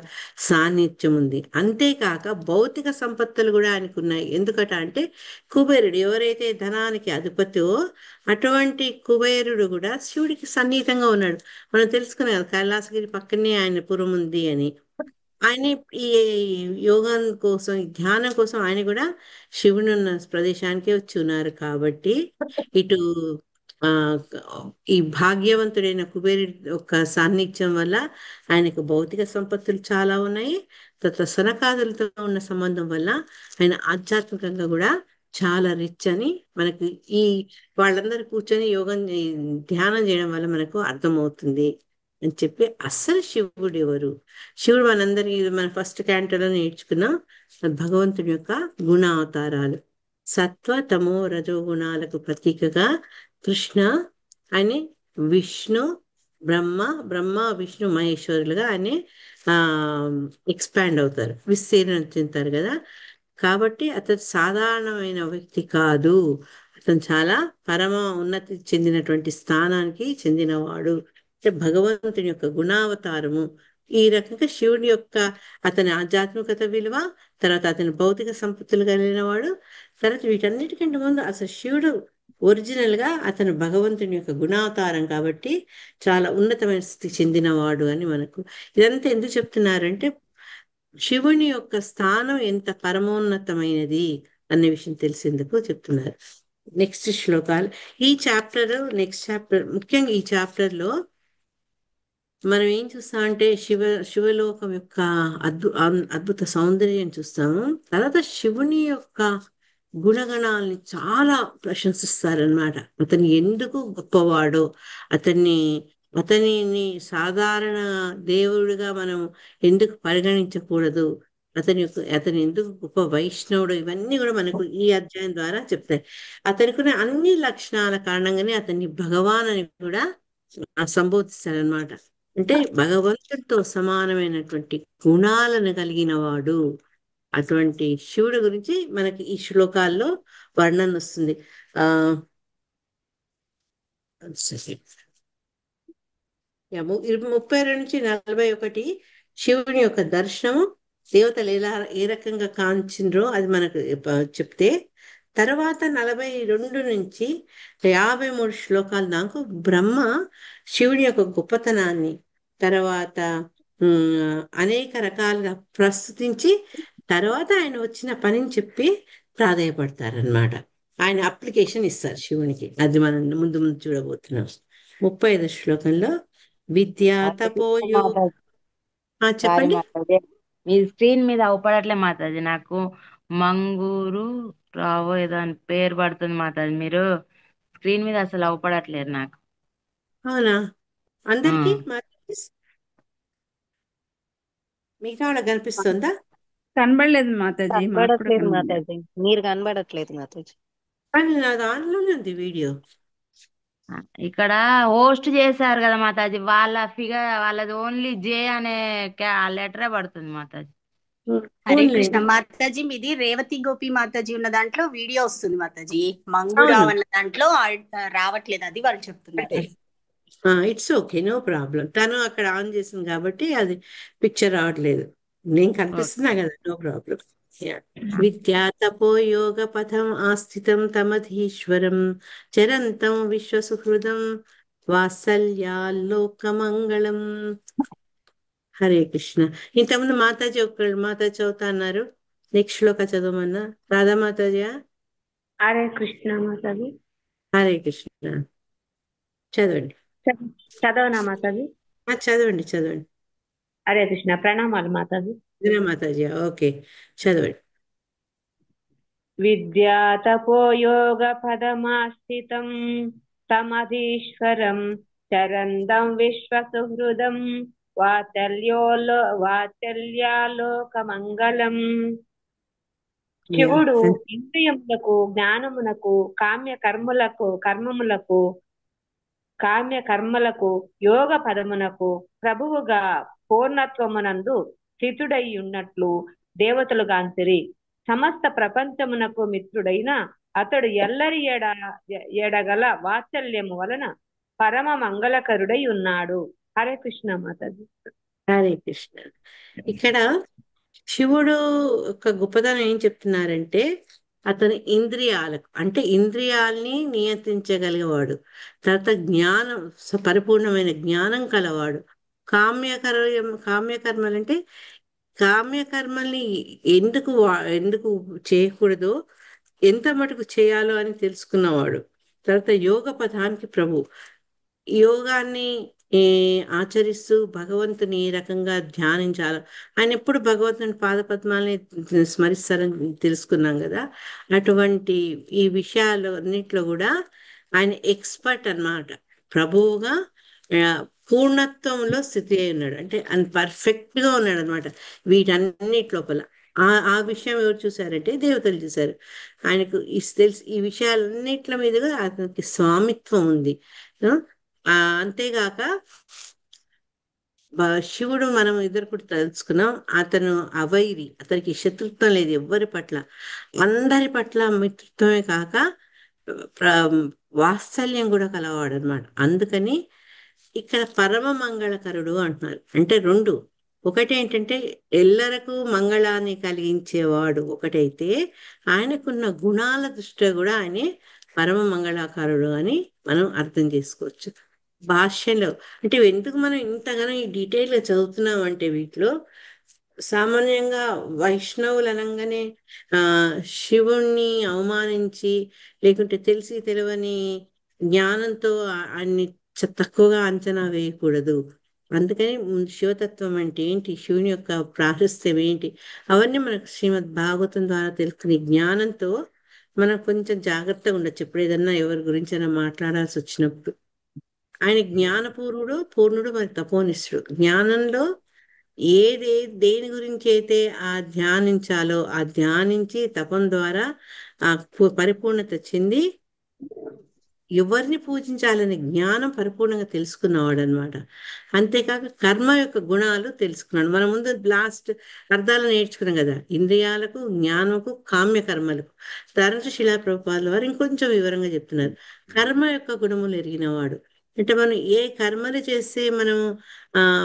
సాన్నిధ్యం ఉంది. అంతేకాక భౌతిక సంపత్తులు కూడా ఆయనకు ఉన్నాయి. ఎందుకట అంటే కుబేరుడు ఎవరైతే ధనానికి అధిపతియో అటువంటి కుబేరుడు కూడా శివుడికి సన్నిహితంగా ఉన్నాడు. మనం తెలుసుకున్నాం కదా, కైలాసగిరి పక్కనే ఆయన పురం ఉంది అని. ఆయన ఈ యోగం కోసం, ఈ ధ్యానం కోసం ఆయన కూడా శివుని ఉన్న ప్రదేశానికి వచ్చి ఉన్నారు. కాబట్టి ఇటు ఆ ఈ భాగ్యవంతుడైన కుబేరుడి యొక్క సాన్నిధ్యం వల్ల ఆయనకు భౌతిక సంపత్తులు చాలా ఉన్నాయి. తర్వాత సనకాదులతో ఉన్న సంబంధం వల్ల ఆయన ఆధ్యాత్మికంగా కూడా చాలా రిచ్ అని మనకి ఈ వాళ్ళందరూ కూర్చొని ధ్యానం చేయడం వల్ల మనకు అర్థమవుతుంది అని చెప్పి. అస్సలు శివుడు ఎవరు? శివుడు మనందరికీ మన ఫస్ట్ క్యాంటోలో నేర్చుకున్నాం భగవంతుడి యొక్క గుణ అవతారాలు. సత్వ తమో రజో గుణాలకు ప్రతీకగా కృష్ణ, ఆయన విష్ణు, బ్రహ్మ విష్ణు మహేశ్వరులుగా ఆయన ఎక్స్పాండ్ అవుతారు, విస్తీర్ణం చెందుతారు కదా. కాబట్టి అతను సాధారణమైన వ్యక్తి కాదు, అతను చాలా పరమ ఉన్నతి చెందినటువంటి స్థానానికి చెందినవాడు, అంటే భగవంతుని యొక్క గుణావతారము. ఈ రకంగా శివుని యొక్క అతని ఆధ్యాత్మికత విలువ, తర్వాత అతని భౌతిక సంపత్తులు కలిగిన వాడు, తర్వాత వీటన్నిటికంటే ముందు అసలు శివుడు ఒరిజినల్ గా అతను భగవంతుని యొక్క గుణావతారం కాబట్టి చాలా ఉన్నతమైన స్థితి చెందినవాడు అని మనకు ఇదంతా ఎందుకు చెప్తున్నారంటే శివుని యొక్క స్థానం ఎంత పరమోన్నతమైనది అనే విషయం తెలిసేందుకు చెప్తున్నారు. నెక్స్ట్ శ్లోకాలు ఈ చాప్టర్, నెక్స్ట్ చాప్టర్, ముఖ్యంగా ఈ చాప్టర్ లో మనం ఏం చూస్తామంటే శివలోకం యొక్క అద్భుత సౌందర్యం చూస్తాము. తర్వాత శివుని యొక్క గుణగణాలని చాలా ప్రశంసిస్తారనమాట. అతను ఎందుకు గొప్పవాడో, అతనిని సాధారణ దేవుడిగా మనం ఎందుకు పరిగణించకూడదు, అతని ఎందుకు గొప్ప వైష్ణవుడు, ఇవన్నీ కూడా మనకు ఈ అధ్యాయం ద్వారా చెప్తాయి. అతనికి అన్ని లక్షణాల కారణంగానే అతన్ని భగవాన్ అని కూడా సంబోధిస్తారనమాట. అంటే భగవంతుడితో సమానమైనటువంటి గుణాలను కలిగిన వాడు. అటువంటి శివుడి గురించి మనకి ఈ శ్లోకాల్లో వర్ణన వస్తుంది. ఆ 32 నుంచి 41 శివుని యొక్క దర్శనము, దేవతలు ఏ రకంగా కాంచిండ్రో అది మనకు చెప్తే, తర్వాత 42 నుంచి 53 శ్లోకాల దాకా బ్రహ్మ శివుని యొక్క గొప్పతనాన్ని తర్వాత అనేక రకాలుగా ప్రస్తుతించి తర్వాత ఆయన వచ్చిన పనిని చెప్పి ప్రాధేయపడతారనమాట. ఆయన అప్లికేషన్ ఇస్తారు శివునికి. అది మనం ముందు ముందు చూడబోతున్నాం. 35 శ్లోకంలో విద్యా తపోయో సారీ చెప్పండి. మాతాజీ, మీ స్క్రీన్ మీద అవపడట్లే మాతాజీ. నాకు మంగూరు రావో ఏదో అని పేరు పడుతుంది మాతాజీ. మీరు స్క్రీన్ మీద అసలు అవపడట్లేదు నాకు. అవునా? అందరికి మిగతా వాళ్ళకి కనిపిస్తుందా? కనబడలేదు మాతాజీ, మాకు కూడా కనబడట్లేదు కనబడలేదు. మాతాజీ, మీరు కనబడట్లేదు మాతాజీ. కానీ నా దాంట్లోనే ఉంది వీడియో. ఇక్కడ హోస్ట్ చేశారు కదా మాతాజీ, వాళ్ళ ఫిగర్ వాళ్ళది ఓన్లీ జే అనే లెటరే పడుతుంది మాతాజీ. హరే కృష్ణ మాతాజీ, మీది రేవతి గోపి మాతాజీ ఉన్న దాంట్లో వీడియో వస్తుంది మాతాజీ. మంగురావు అన్న దాంట్లో రావట్లేదు, అది వాళ్ళు చెప్తున్నారు. It's okay, no problem. తను అక్కడ ఆన్ చేసింది కాబట్టి అది పిక్చర్ రావట్లేదు. నేను కనిపిస్తున్నా కదా, నో ప్రాబ్లం. విద్యా తపో యోగ పథం ఆస్థితం తమధీశ్వరం చరంతం విశ్వసుహృదం వాత్సల్యాల్లోకమంగళం. హరే కృష్ణ. ఇంతకుముందు మాతాజీ మాతాజీ చదువుతా అన్నారు. నెక్స్ట్ శ్లోక చదవమన్నా. రాధా మాతాజీ. హరే కృష్ణ మాతాజీ. హరే కృష్ణ. చదవండి. చదవనా మాతాజీ? చదవండి. హరే కృష్ణ. ప్రణామాలు మాతాజీ. మాతాజీ ఓకే, చదవండి. విద్యా తపో యోగ పదమాస్థితం తమధీశ్వరం చరందం విశ్వసుహృదం వాత్సల్యాలోకమంగళం. శివుడు ఇంద్రియములకు, జ్ఞానమునకు, కామ్య కర్మలకు, యోగ పదమునకు ప్రభువుగా పూర్ణత్వమునందు స్థితుడై ఉన్నట్లు దేవతలు గాంచిరి. సమస్త ప్రపంచమునకు మిత్రుడైన అతడు ఎల్లరి ఎడగల వాత్సల్యము వలన పరమ మంగళకరుడై ఉన్నాడు. హరే కృష్ణ మాతాజీ. హరే కృష్ణ. ఇక్కడ శివుడు యొక్క గొప్పతనం ఏం చెప్తున్నారంటే, అతని ఇంద్రియాలకు, అంటే ఇంద్రియాల్ని నియంత్రించగలిగేవాడు, తర్వాత జ్ఞానం, పరిపూర్ణమైన జ్ఞానం కలవాడు. కామ్యకర్మలు అంటే కామ్యకర్మల్ని ఎందుకు చేయకూడదో, ఎంత మటుకు చేయాలో అని తెలుసుకున్నవాడు. తర్వాత యోగ పథానికి ప్రభు. యోగాన్ని ఆచరిస్తూ భగవంతుని ఏ రకంగా ధ్యానించాలో, ఆయన ఎప్పుడు భగవంతుని పాదపద్మాలని స్మరిస్తారని తెలుసుకున్నాం కదా. అటువంటి ఈ విషయాలు అన్నిట్లో కూడా ఆయన ఎక్స్పర్ట్ అన్నమాట. ప్రభువుగా పూర్ణత్వంలో స్థితి అయి ఉన్నాడు, అంటే ఆయన పర్ఫెక్ట్ గా ఉన్నాడు అనమాట వీటన్నిటి లోపల. ఆ విషయం ఎవరు చూసారంటే దేవతలు చూశారు. ఆయనకు తెలుసు ఈ విషయాలన్నిట్ల మీదుగా అతనికి స్వామిత్వం ఉంది. అంతేగాక శివుడు మనం ఇద్దరు కూడా తెలుసుకున్నాం, అతను అవైరి, అతనికి శత్రుత్వం లేదు ఎవ్వరి పట్ల, అందరి పట్ల మిత్రుత్వమే కాక ప్ర- వాత్సల్యం కూడా కలవాడు అనమాట. అందుకని ఇక్కడ పరమ మంగళకరుడు అంటున్నారు. అంటే రెండు, ఒకటి ఏంటంటే ఎల్లరకు మంగళాన్ని కలిగించేవాడు ఒకటైతే, ఆయనకున్న గుణాల దృష్ట్యా కూడా ఆయనే పరమ మంగళాకారుడు అని మనం అర్థం చేసుకోవచ్చు. భాష్యంలో అంటే ఎందుకు మనం ఇంతగానో ఈ డీటెయిల్ గా చదువుతున్నాం అంటే, వీటిలో సామాన్యంగా వైష్ణవులు అనగానే ఆ శివుణ్ణి అవమానించి, లేకుంటే తెలిసి తెలియని జ్ఞానంతో ఆయన్ని తక్కువగా అంచనా వేయకూడదు. అందుకని ముందు శివతత్వం అంటే ఏంటి, శివుని యొక్క ప్రాశస్త్యం ఏంటి, అవన్నీ మనకు శ్రీమద్ భాగవతం ద్వారా తెలుసుకునే జ్ఞానంతో మనం కొంచెం జాగ్రత్తగా ఉండొచ్చు ఎప్పుడు ఏదన్నా ఎవరి గురించైనా మాట్లాడాల్సి వచ్చినప్పుడు. ఆయన జ్ఞానపూర్ణుడు, పూర్ణుడు, మరి తపోనిష్ఠుడు. జ్ఞానంలో ఏది దేని గురించి అయితే ఆ ధ్యానించాలో ఆ ధ్యానించి తపం ద్వారా ఆ పరిపూర్ణత చెంది ఎవరిని పూజించాలనే జ్ఞానం పరిపూర్ణంగా తెలుసుకున్నవాడు అనమాట. అంతేకాక కర్మ యొక్క గుణాలు తెలుసుకున్నాడు. మనం ముందు లాస్ట్ అర్థాలు నేర్చుకున్నాం కదా, ఇంద్రియాలకు, జ్ఞానకు, కామ్య కర్మలకు. తర్వాత శిలా ప్రభుపాదుల వారు ఇంకొంచెం వివరంగా చెప్తున్నారు. కర్మ యొక్క గుణములు ఎరిగినవాడు అంటే మనం ఏ కర్మలు చేస్తే మనం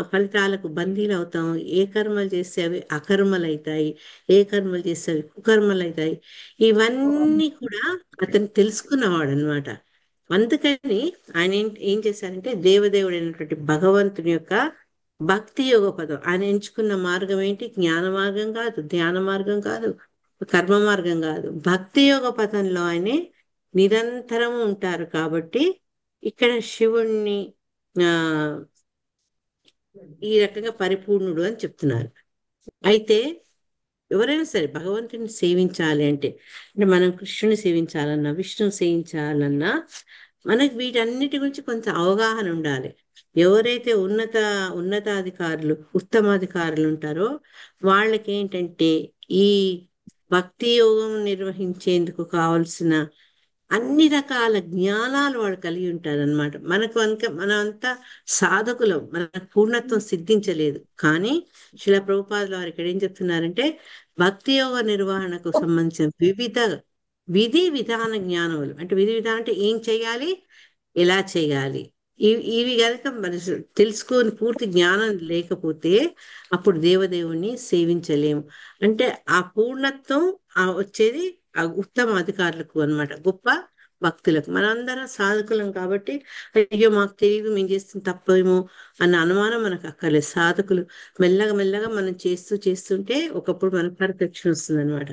ఫలితాలకు బందీలు అవుతాం, ఏ కర్మలు చేస్తే అవి అకర్మలు అవుతాయి, ఏ కర్మలు చేస్తే అవి కుకర్మలు అవుతాయి, ఇవన్నీ కూడా అతను తెలుసుకున్నవాడు అనమాట. అందుకని ఆయన ఏం చేశారంటే, దేవదేవుడైనటువంటి భగవంతుని యొక్క భక్తి యోగ పదం ఆయన ఎంచుకున్న మార్గం ఏంటి, జ్ఞాన మార్గం కాదు, ధ్యాన మార్గం కాదు, కర్మ మార్గం కాదు, భక్తి యోగ పదంలో ఆయనే నిరంతరం ఉంటారు. కాబట్టి ఇక్కడ శివుణ్ణి ఆ ఈ రకంగా పరిపూర్ణుడు అని చెప్తున్నారు. అయితే ఎవరైనా సరే భగవంతుని సేవించాలి అంటే, అంటే మనం కృష్ణుని సేవించాలన్నా, విష్ణుని సేవించాలన్నా మనకి వీటన్నిటి గురించి కొంత అవగాహన ఉండాలి. ఎవరైతే ఉన్నతాధికారులు, ఉత్తమాధికారులు ఉంటారో వాళ్ళకి ఏంటంటే ఈ భక్తి యోగం నిర్వహించేందుకు కావలసిన అన్ని రకాల జ్ఞానాలు వాడు కలిగి ఉంటారనమాట. మనం అంతా సాధకులం, మన పూర్ణత్వం సిద్ధించలేదు. కానీ శిలా ప్రభుపాదుల వారు ఇక్కడ ఏం చెప్తున్నారంటే, భక్తి యోగ నిర్వహణకు సంబంధించిన వివిధ విధి విధాన జ్ఞానములు, అంటే విధి విధానం అంటే ఏం చేయాలి, ఎలా చేయాలి, ఇవి కనుక మరి తెలుసుకొని పూర్తి జ్ఞానం లేకపోతే అప్పుడు దేవదేవుణ్ణి సేవించలేము. అంటే ఆ పూర్ణత్వం వచ్చేది ఆ ఉత్తమ అధికారులకు అన్నమాట, గొప్ప భక్తులకు. మనందరం సాధకులం కాబట్టి అయ్యో మాకు తెలియదు, మేము చేస్తుంది తప్పేమో అన్న అనుమానం మనకు అక్కర్లేదు. సాధకులు మెల్లగా మెల్లగా మనం చేస్తుంటే ఒకప్పుడు మనకు పర్ఫెక్షన్ వస్తుంది అనమాట.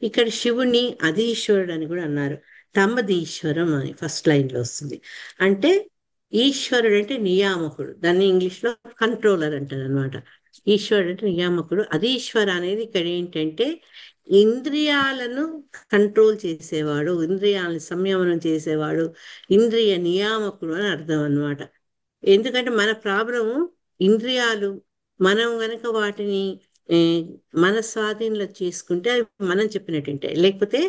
ఇక్కడ శివుణ్ణి అధీశ్వరుడు అని కూడా అన్నారు. తమదీశ్వరం అని ఫస్ట్ లైన్ లో వస్తుంది. అంటే ఈశ్వరుడు అంటే నియామకుడు, దాన్ని ఇంగ్లీష్ లో కంట్రోలర్ అంటారు అనమాట. ఈశ్వరుడు అంటే నియామకుడు. అధీశ్వర అనేది ఇక్కడ ఏంటంటే ఇంద్రియాలను కంట్రోల్ చేసేవాడు, ఇంద్రియాలను సంయమనం చేసేవాడు, ఇంద్రియ నియామకుడు అని అర్థం అన్నమాట. ఎందుకంటే మన ప్రాబ్లము ఇంద్రియాలు, మనం గనక వాటిని మన స్వాధీనంలో చేసుకుంటే అవి మనం చెప్పినట్టుంటే, లేకపోతే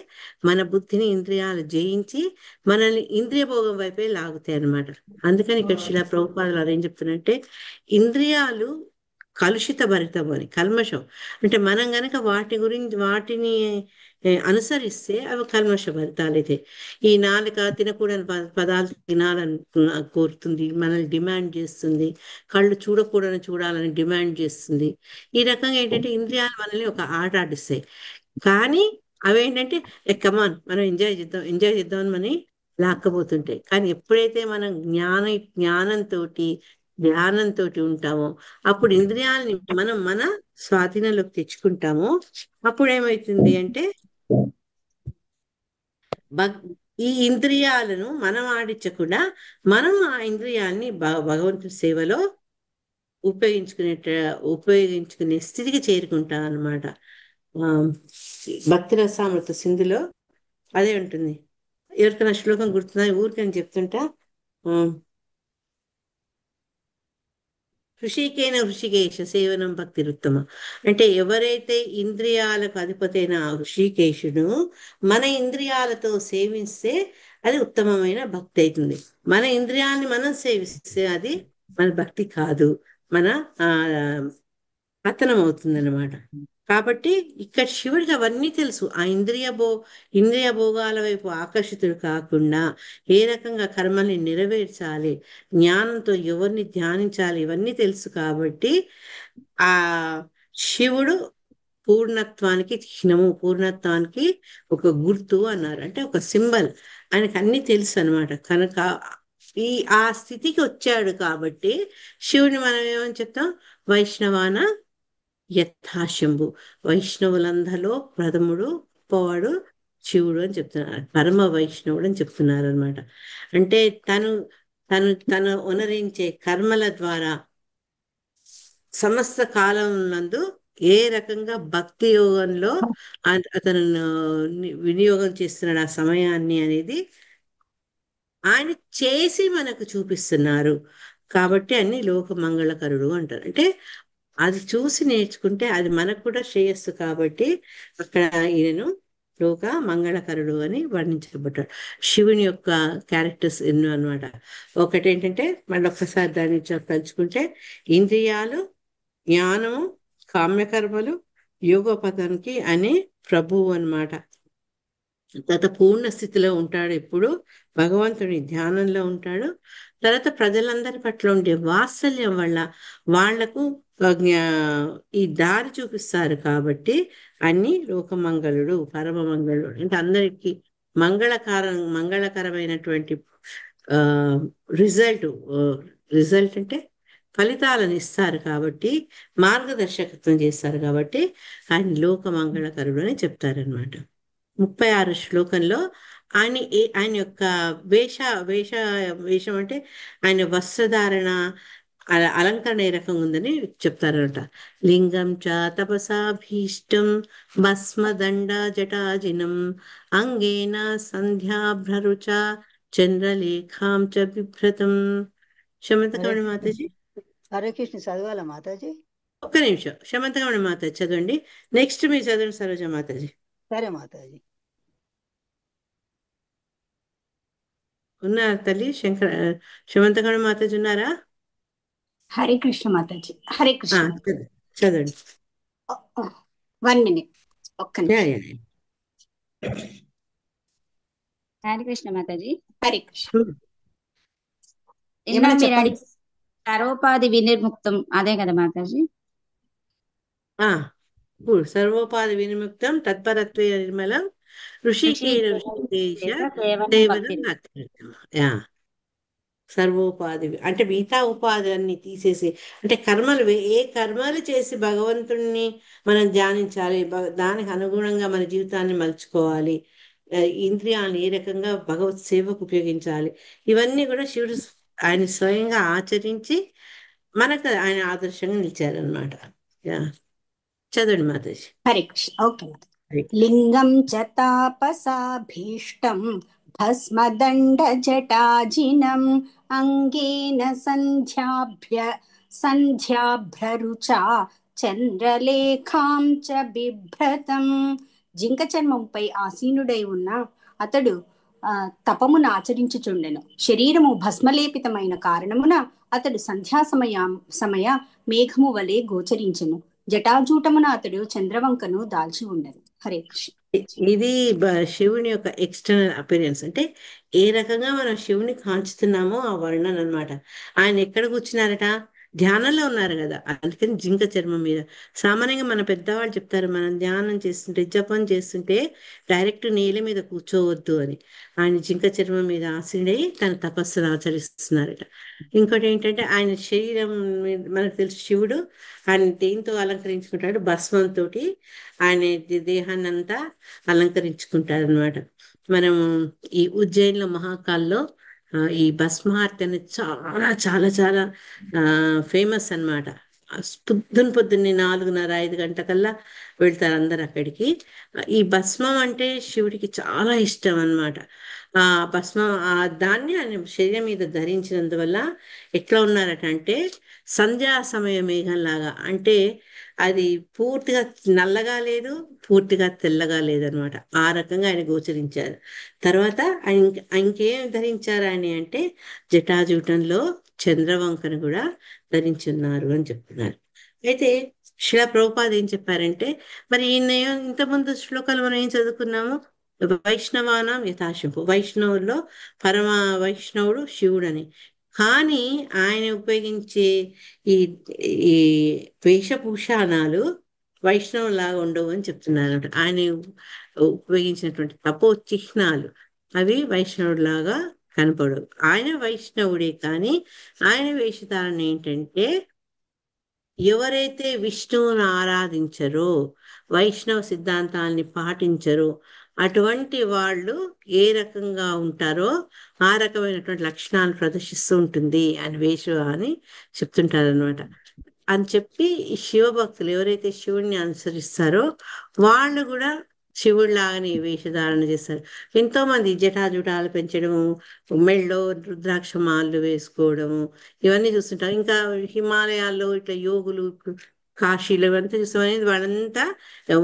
మన బుద్ధిని ఇంద్రియాలు జయించి మనల్ని ఇంద్రియ భోగం వైపే లాగుతాయి అన్నమాట. అందుకని ఇక్కడ శిలా ప్రభుపాదులు వారు ఏం చెప్తున్నారంటే, ఇంద్రియాలు కలుషిత భరితం అని, కల్మషం. అంటే మనం గనక వాటిని అనుసరిస్తే అవి కల్మష భరితాలైతే. ఈ నాలుక తినకూడని పదార్థాలు తినాలని కోరుతుంది, మనల్ని డిమాండ్ చేస్తుంది, కళ్ళు చూడాలని డిమాండ్ చేస్తుంది. ఈ రకంగా ఏంటంటే ఇంద్రియాలు మనల్ని ఒక ఆట ఆడిస్తాయి. కానీ అవేంటంటే కమాన్ మనం ఎంజాయ్ చేద్దాం అని మనని లాక్కపోతుంటాయి. కానీ ఎప్పుడైతే మనం ధ్యానంతో ఉంటామో, అప్పుడు ఇంద్రియాలని మనం మన స్వాధీనంలోకి తెచ్చుకుంటామో, అప్పుడు ఏమవుతుంది అంటే ఈ ఇంద్రియాలను మనం ఆడించకుండా మనం ఆ ఇంద్రియాలని భగవంతుడి సేవలో ఉపయోగించుకునే స్థితికి చేరుకుంటాం అన్నమాట. భక్తి రసామృత సింధులో అదే ఉంటుంది. ఎవరికైనా శ్లోకం గుర్తుందా? ఊరికని చెప్తుంటా. హృషికేశ సేవనం భక్తిరుత్తమ. అంటే ఎవరైతే ఇంద్రియాలకు అధిపతైన హృషికేశుడు మన ఇంద్రియాలతో సేవిస్తే అది ఉత్తమమైన భక్తి అవుతుంది. మన ఇంద్రియాలని మనం సేవిస్తే అది మన భక్తి కాదు. మన ఆ, పతనం అవుతుందన్నమాట. కాబట్టి ఇక్కడ శివుడికి అవన్నీ తెలుసు. ఆ ఇంద్రియ భోగాల వైపు ఆకర్షితుడు కాకుండా ఏ రకంగా కర్మల్ని నెరవేర్చాలి, జ్ఞానంతో ఎవరిని ధ్యానించాలి, ఇవన్నీ తెలుసు. కాబట్టి ఆ శివుడు పూర్ణత్వానికి చిహ్నము, పూర్ణత్వానికి ఒక గుర్తు అన్నారు. అంటే ఒక సింబల్. ఆయనకు అన్ని తెలుసు అన్నమాట. కనుక ఈ ఆ స్థితికి వచ్చాడు కాబట్టి శివుని మనం ఏమని చెప్తాం? వైష్ణవాన యథాశంభు. వైష్ణవులందరిలో ప్రథముడు గొప్పవాడు శివుడు అని చెప్తున్నారు. పరమ వైష్ణవుడు అని చెప్తున్నారు అనమాట. అంటే తను తను తను ఉనరించే కర్మల ద్వారా సమస్త కాలం నందు ఏ రకంగా భక్తి యోగంలో అతను వినియోగం చేస్తున్నాడు ఆ సమయాన్ని అనేది ఆయన చేసి మనకు చూపిస్తున్నారు. కాబట్టి అన్ని లోక మంగళకరుడు అంటారు. అంటే అది చూసి నేర్చుకుంటే అది మనకు కూడా శ్రేయస్సు. కాబట్టి అక్కడ ఈయనను లోక మంగళకరుడు అని వర్ణించబడ్డాడు. శివుని యొక్క క్యారెక్టర్స్ ఎన్నో అనమాట. ఒకటి ఏంటంటే మళ్ళీ ఒక్కసారి దాన్ని తలుచుకుంటే ఇంద్రియాలు, జ్ఞానము, కామ్యకర్మలు, యోగపథానికి అనే ప్రభువు అన్నమాట. తర్వాత పూర్ణ స్థితిలో ఉంటాడు, ఎప్పుడు భగవంతుని ధ్యానంలో ఉంటాడు. తర్వాత ప్రజలందరి పట్ల ఉండే వాత్సల్యం వల్ల వాళ్లకు ఈ దారి చూపిస్తారు. కాబట్టి అన్ని లోకమంగళుడు, పరమ మంగళుడు. అంటే అందరికీ మంగళకరమైనటువంటి ఆ రిజల్ట్ రిజల్ట్ అంటే ఫలితాలను ఇస్తారు. కాబట్టి మార్గదర్శకత్వం చేస్తారు. కాబట్టి ఆయన లోకమంగళకరుడు అని చెప్తారనమాట. 36 శ్లోకంలో ఆయన యొక్క వేష వేష వేషం అంటే ఆయన వస్త్రధారణ అలంకరణ ఏ రకంగా ఉందని చెప్తారనమాట. లింగం చ తపసాభీష్టం భస్మదండ జటాజినం అంగేన సంధ్యాభ్రరుచ చంద్రలేఖాం చ బిభ్రతం. శమంతకమణి మాతాజీ. హరే కృష్ణ చదవాలా మాతాజీ? ఒక్క నిమిషం. శమంతకమణి మాతాజీ చదవండి. నెక్స్ట్ మీరు చదవండి సరోజ మాతాజీ. సరే మాతాజీ. ఉన్నారా తల్లి? శమంతకమణి మాతాజీ ఉన్నారా? హరే కృష్ణ మాతాజీ. హరే కృష్ణ. చదవండి. 1 minute. ఒక్క నిమిషం. హరే కృష్ణ మాతాజీ. హరే కృష్ణ. ఏమన్నా మీరు అడిగి సర్వోపాధి వినిర్ముక్తం అదే కదా మాతాజీ? సర్వోపాధి వినిముక్తం తత్పరత్వే నిర్మలం ఋషికేణ ఋషికేశ సర్వోపాధి అంటే మిగతా ఉపాధులన్నీ తీసేసి, అంటే కర్మలు ఏ కర్మలు చేసి భగవంతుణ్ణి మనం ధ్యానించాలి, దానికి అనుగుణంగా మన జీవితాన్ని మలుచుకోవాలి, ఇంద్రియాలను ఏ రకంగా భగవత్ సేవకు ఉపయోగించాలి, ఇవన్నీ కూడా శివుడు ఆయన స్వయంగా ఆచరించి మనకు ఆయన ఆదర్శంగా నిలిచారనమాట. చదవండి మాతాజీ. హరే కృష్ణ. ఓకే. లింగం చ తాపసాభీష్టం భస్మదండ జటాజినం అంగేన సంధ్యాభ్రరుచా చంద్రలేఖాం చ బిభ్రతం. జింక చర్మంపై ఆసీనుడై ఉన్న అతడు తపమును ఆచరించుచుండెను. శరీరము భస్మలేపితమైన కారణమున అతడు సంధ్యా సమయ మేఘము వలె గోచరించెను. జటాజూటమున అతడు చంద్రవంకను దాల్చి ఉండెను. హరే కృష్ణ. ఇది శివుని యొక్క ఎక్స్టర్నల్ అపీరెన్స్. అంటే ఏ రకంగా మనం శివుని కాంచుతున్నామో ఆ వర్ణన అనమాట. ఆయన ఎక్కడ కూర్చున్నారట? ధ్యానంలో ఉన్నారు కదా, అందుకని జింక చర్మం మీద. సామాన్యంగా మన పెద్దవాళ్ళు చెప్తారు, మనం ధ్యానం చేస్తుంటే, జపం చేస్తుంటే డైరెక్ట్ నేల మీద కూర్చోవద్దు అని. ఆయన జింక చర్మం మీద ఆసీనుడై తన తపస్సును ఆచరిస్తున్నారట. ఇంకోటి ఏంటంటే ఆయన శరీరం మీద మనకు తెలుసు శివుడు ఆయన దేంతో అలంకరించుకుంటాడు? భస్మంతో ఆయన దేహాన్ని అంతా అలంకరించుకుంటాడు అనమాట. మనం ఈ ఉజ్జయిన్లో మహాకాల్లో ఈ భస్మహారతి అనేది చాలా చాలా చాలా ఫేమస్ అనమాట. పొద్దున్నే 4:30-5 గంటలకల్లా వెళ్తారు అందరు అక్కడికి. ఈ భస్మం అంటే శివుడికి చాలా ఇష్టం అనమాట. ఆ భస్మం దాన్ని ఆయన శరీరం మీద ధరించినందువల్ల ఎట్లా ఉన్నారట అంటే సంధ్యా సమయ మేఘంలాగా. అంటే అది పూర్తిగా నల్లగా లేదు, పూర్తిగా తెల్లగా లేదనమాట. ఆ రకంగా ఆయన గోచరించారు. తర్వాత ఇంకేం ధరించారు ఆయన అంటే జటాజూటంలో చంద్రవంకను కూడా ధరించి ఉన్నారు అని చెప్తున్నారు. అయితే శిలా ప్రభుపాద ఏం చెప్పారంటే, మరి ఈయన ఇంతకుముందు శ్లోకాలు మనం ఏం చదువుకున్నాము, వైష్ణవానం యథాశంభు, వైష్ణవుల్లో పరమ వైష్ణవుడు శివుడని. కానీ ఆయన ఉపయోగించే ఈ ఈ వేషభూషాణాలు వైష్ణవులాగా ఉండవు అని చెప్తున్నారు. ఆయన ఉపయోగించినటువంటి తపో చిహ్నాలు అవి వైష్ణవుడిలాగా కనపడవు. ఆయన వైష్ణవుడే, కానీ ఆయన వేషధారణ ఏంటంటే, ఎవరైతే విష్ణువును ఆరాధించరో, వైష్ణవ సిద్ధాంతాన్ని పాటించరో, అటువంటి వాళ్ళు ఏ రకంగా ఉంటారో ఆ రకమైనటువంటి లక్షణాలు ప్రదర్శిస్తూ ఉంటుంది అని అని చెప్తుంటారనమాట. అని చెప్పి ఈ శివభక్తులు ఎవరైతే శివుడిని అనుసరిస్తారో వాళ్ళు కూడా శివుడిలాగానే వేషధారణ చేస్తారు. ఎంతో మంది జటాజుటాలు పెంచడము, మెళ్ళో రుద్రాక్ష మాలలు వేసుకోవడము, ఇవన్నీ చూస్తుంటారు. ఇంకా హిమాలయాల్లో ఇట్లా యోగులు, కాశీలో ఇవంతా చూస్తాం అనేది, వాళ్ళంతా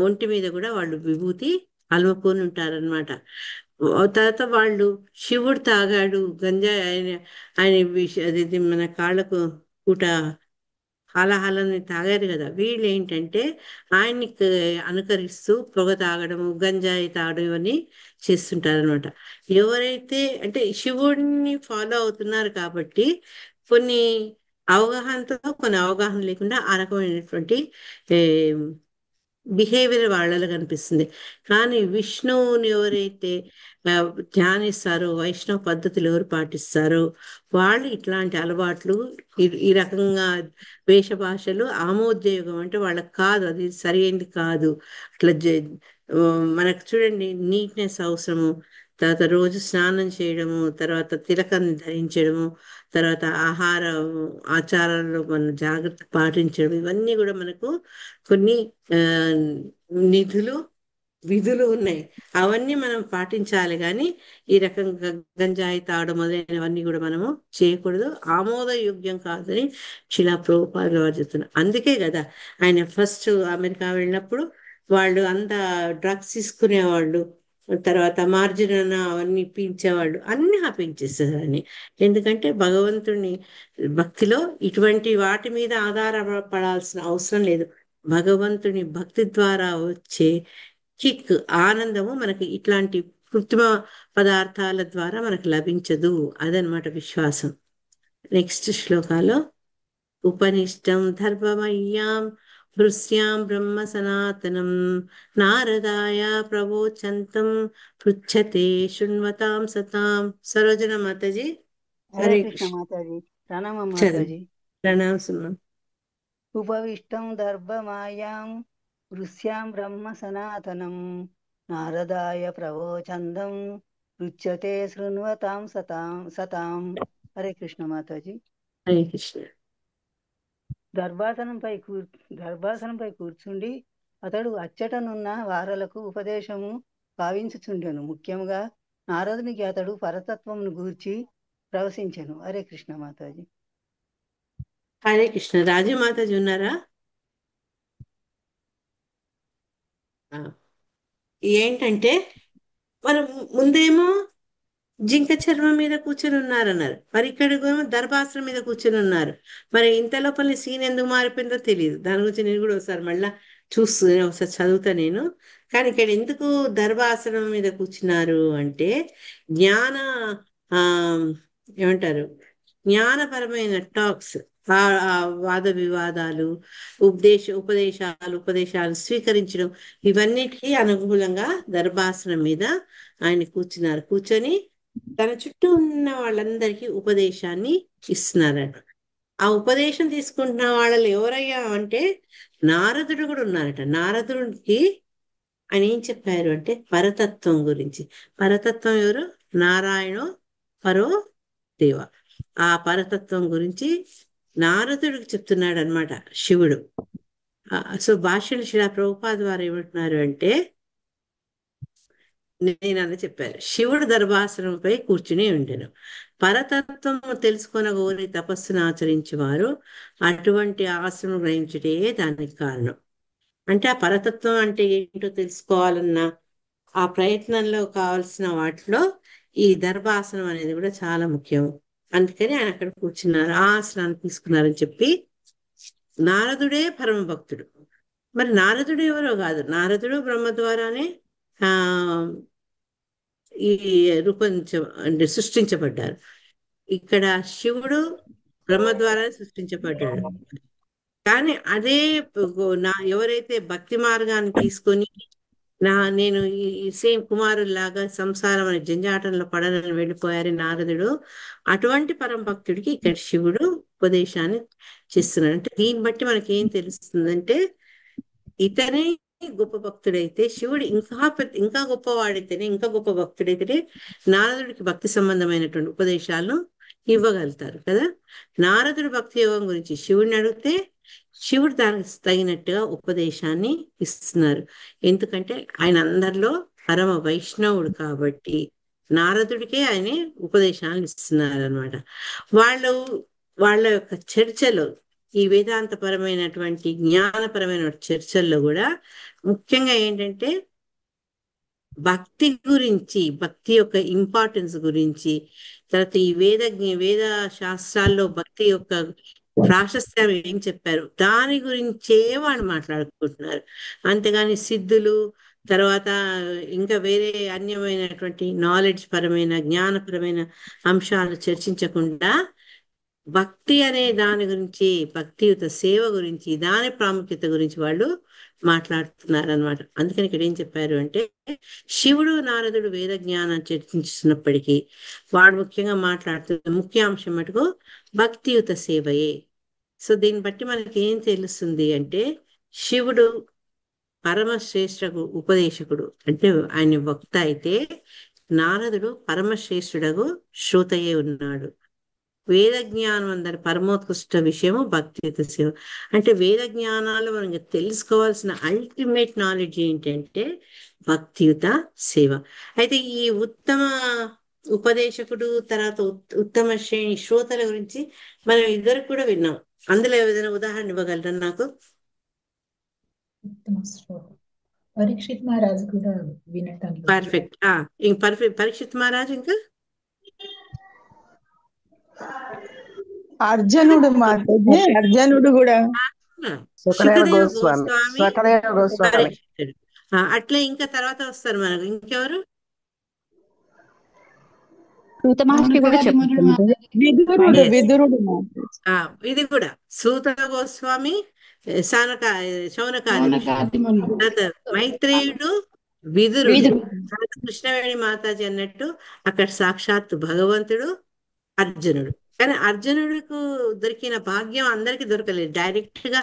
ఒంటి మీద కూడా వాళ్ళు విభూతి అలుముకొని ఉంటారనమాట. తర్వాత వాళ్ళు శివుడు తాగాడు గంజా, ఆయన ఆయన అదేది మన కాళ్ళకు పూట హాలాహలని తాగారు కదా, వీళ్ళు ఏంటంటే ఆయన్ని అనుకరిస్తూ పొగ తాగడము, గంజాయి తాగడం ఇవన్నీ చేస్తుంటారు అనమాట. ఎవరైతే అంటే శివుడిని ఫాలో అవుతున్నారు కాబట్టి కొన్ని అవగాహనతో, కొన్ని అవగాహన లేకుండా ఆ రకమైనటువంటి బిహేవియర్ వాళ్ళలో కనిపిస్తుంది. కానీ విష్ణువుని ఎవరైతే ధ్యానిస్తారో, వైష్ణవ పద్ధతులు ఎవరు పాటిస్తారో వాళ్ళు ఇట్లాంటి అలవాట్లు, ఈ రకంగా వేషభాషలు ఆమోదయోగం అంటే వాళ్ళకి కాదు, అది సరైనది కాదు. అట్లా మనకు చూడండి, నీట్నెస్ అవసరము, తర్వాత రోజు స్నానం చేయడము, తర్వాత తిలకం ధరించడము, తర్వాత ఆహార ఆచారాల్లో మనం జాగ్రత్త పాటించడం, ఇవన్నీ కూడా మనకు కొన్ని నిధులు, విధులు ఉన్నాయి. అవన్నీ మనం పాటించాలి. కానీ ఈ రకంగా గంజాయి తాగడం మొదలైనవన్నీ కూడా మనము చేయకూడదు, ఆమోదయోగ్యం కాదని శిలా ప్రభుపాదులు వారు చెప్తున్నారు. అందుకే కదా ఆయన ఫస్ట్ అమెరికా వెళ్ళినప్పుడు వాళ్ళు అంతా డ్రగ్స్ తీసుకునేవాళ్ళు, తర్వాత మార్జిన అవన్నీ పీల్చేవాళ్ళు, అన్ని ఆపించేసేదాన్ని. ఎందుకంటే భగవంతుని భక్తిలో ఇటువంటి వాటి మీద ఆధారపడాల్సిన అవసరం లేదు. భగవంతుని భక్తి ద్వారా వచ్చే కిక్, ఆనందము మనకి ఇట్లాంటి కృత్రిమ పదార్థాల ద్వారా మనకు లభించదు. అదనమాట విశ్వాసం. నెక్స్ట్ శ్లోకాలో, ఉపనిష్టం ధర్మమయ్యాం హృస్యాం బ్రహ్మ సనాతనం నారదాయ ప్రవోచంతం పృచ్ఛతే శృణ్వతాం సతాం. సరోజన మాతాజీ. హరే కృష్ణ మాతాజీ. ప్రణామం మాతాజీ. ప్రణాం సుమా. ఉపవిష్టం దర్భమాయాం వృష్యాం బ్రహ్మ సనాతనం నారదాయ ప్రవోచందం పృచ్ఛతే శృణ్వతాం సతాం. హరే కృష్ణ మాతాజీ. హరే కృష్ణ. గర్భాసనంపై కూర్చుండి అతడు అచ్చటనున్న వారలకు ఉపదేశము భావించుచుండెను. ముఖ్యంగా నారదునికి అతడు పరతత్వమును గూర్చి ప్రవశించెను. హరే కృష్ణ మాతాజీ. హరే కృష్ణ. రాజమాతాజీ ఉన్నారా? ఏంటంటే మనం ముందేమో జింక చర్మం మీద కూర్చొని ఉన్నారన్నారు, మరి ఇక్కడ దర్భాసనం మీద కూర్చొని ఉన్నారు. మరి ఇంత లోపల సీన్ ఎందుకు మారిపోయిందో తెలియదు. దాని గురించి నేను కూడా ఒకసారి మళ్ళా ఒకసారి చదువుతా నేను. కానీ ఇక్కడ ఎందుకు దర్భాసనం మీద కూర్చున్నారు అంటే, జ్ఞాన ఆ ఏమంటారు, జ్ఞానపరమైన టాక్స్, ఆ వాద వివాదాలు, ఉపదేశాలు స్వీకరించడం, ఇవన్నిటికీ అనుకూలంగా దర్భాసనం మీద ఆయన కూర్చున్నారు. కూర్చొని తన చుట్టూ ఉన్న వాళ్ళందరికీ ఉపదేశాన్ని ఇస్తున్నారట. ఆ ఉపదేశం తీసుకుంటున్న వాళ్ళు ఎవరయ్యా అంటే నారదుడు కూడా ఉన్నారట. నారదుడికి ఆయన ఏం చెప్పారు అంటే పరతత్వం గురించి. పరతత్వం ఎవరు? నారాయణ పరో దేవ. ఆ పరతత్వం గురించి నారదుడికి చెప్తున్నాడు అనమాట శివుడు. సో భాష్యులు శిలా ప్రభుపాద వారు ఏమంటున్నారు అంటే, నేనని చెప్పారు, శివుడు దర్భాసనంపై కూర్చుని ఉండెను. పరతత్వము తెలుసుకొనగోరి తపస్సును ఆచరించేవారు అటువంటి ఆశ్రమం గ్రహించుటే దానికి కారణం. అంటే ఆ పరతత్వం అంటే ఏంటో తెలుసుకోవాలన్న ఆ ప్రయత్నంలో కావాల్సిన వాటిలో ఈ దర్భాసనం అనేది కూడా చాలా ముఖ్యం. అందుకని ఆయన అక్కడ కూర్చున్నారు, ఆ ఆసనాన్ని తీసుకున్నారని చెప్పి నారదుడే పరమ భక్తుడు. మరి నారదుడు ఎవరో కాదు, నారదుడు బ్రహ్మ ద్వారానే ఆ ఈ అంటే సృష్టించబడ్డారు. ఇక్కడ శివుడు బ్రహ్మ ద్వారానే సృష్టించబడ్డాడు. కానీ అదే ఎవరైతే భక్తి మార్గాన్ని తీసుకొని నేను ఈ సేమ్ కుమారుల్లాగా సంసారం అనే జంజాటంలో పడనని వెళ్ళిపోయారు నారదుడు, అటువంటి పరమ భక్తుడికి ఇక్కడ శివుడు ఉపదేశాన్ని చేస్తున్నాడు. అంటే దీన్ని బట్టి మనకి ఏం తెలుస్తుందంటే ఇతనే గొప్ప భక్తుడైతే శివుడు ఇంకా గొప్పవాడైతేనే, ఇంకా గొప్ప భక్తుడైతేనే నారదుడికి భక్తి సంబంధమైనటువంటి ఉపదేశాలను ఇవ్వగలుగుతారు కదా. నారదుడు భక్తి యోగం గురించి శివుడిని అడిగితే శివుడు దానికి తగినట్టుగా ఉపదేశాన్ని ఇస్తున్నారు. ఎందుకంటే ఆయన అందరిలో పరమ వైష్ణవుడు కాబట్టి నారదుడికే ఆయన ఉపదేశాలు ఇస్తున్నారు అనమాట. వాళ్ళ యొక్క చర్చలో, ఈ వేదాంతపరమైనటువంటి జ్ఞానపరమైన చర్చల్లో కూడా ముఖ్యంగా ఏంటంటే భక్తి గురించి, భక్తి యొక్క ఇంపార్టెన్స్ గురించి, తర్వాత ఈ వేద శాస్త్రాల్లో భక్తి యొక్క ప్రాశస్త్యం ఏం చెప్పారు దాని గురించే వాళ్ళు మాట్లాడుకుంటున్నారు. అంతేగాని సిద్ధులు, తర్వాత ఇంకా వేరే అన్యమైనటువంటి నాలెడ్జ్ పరమైన జ్ఞానపరమైన అంశాలు చర్చించకుండా భక్తి అనే దాని గురించి, భక్తియుత సేవ గురించి, దాని ప్రాముఖ్యత గురించి వాళ్ళు మాట్లాడుతున్నారు అనమాట. అందుకని ఇక్కడ ఏం చెప్పారు అంటే శివుడు నారదుడు వేద జ్ఞానం చర్చించుతున్నప్పటికీ వాడు ముఖ్యంగా మాట్లాడుతున్న ముఖ్య అంశం మటుకు భక్తియుత సేవయే. సో దీన్ని బట్టి మనకి ఏం తెలుస్తుంది అంటే శివుడు పరమశ్రేష్ఠ ఉపదేశకుడు, అంటే ఆయన వక్త అయితే నారదుడు పరమశ్రేష్ఠుడగు శ్రోతయే ఉన్నాడు. వేద జ్ఞానం అందరి పరమోత్కృష్ట విషయము భక్తియుత సేవ. అంటే వేద జ్ఞానాలు మనం తెలుసుకోవాల్సిన అల్టిమేట్ నాలెడ్జ్ ఏంటంటే భక్తియుత సేవ. అయితే ఈ ఉత్తమ ఉపదేశకుడు, తర్వాత ఉత్తమ శ్రేణి శ్రోతల గురించి మనం ఇద్దరు కూడా విన్నాం. అందులో ఏదైనా ఉదాహరణ ఇవ్వగలరా నాకు? పరీక్షిత్ మహారాజు కూడా వినటానికి పర్ఫెక్ట్. పరీక్షిత్ మహారాజు ఇంకా అర్జునుడు మాతాజీ, అర్జునుడు కూడా సుఖదేవ గోస్వామి, పరీక్షితుడు. అట్లే ఇంకా తర్వాత వస్తారు మనకు ఇంకెవరు? ఇది కూడా సూత గోస్వామి, శౌనకాది, మైత్రేయుడు, విదురుడు, కృష్ణవేణి మాతాజీ అన్నట్టు అక్కడ సాక్షాత్ భగవంతుడు, అర్జునుడు. కానీ అర్జునుడికి దొరికిన భాగ్యం అందరికి దొరకలేదు. డైరెక్ట్ గా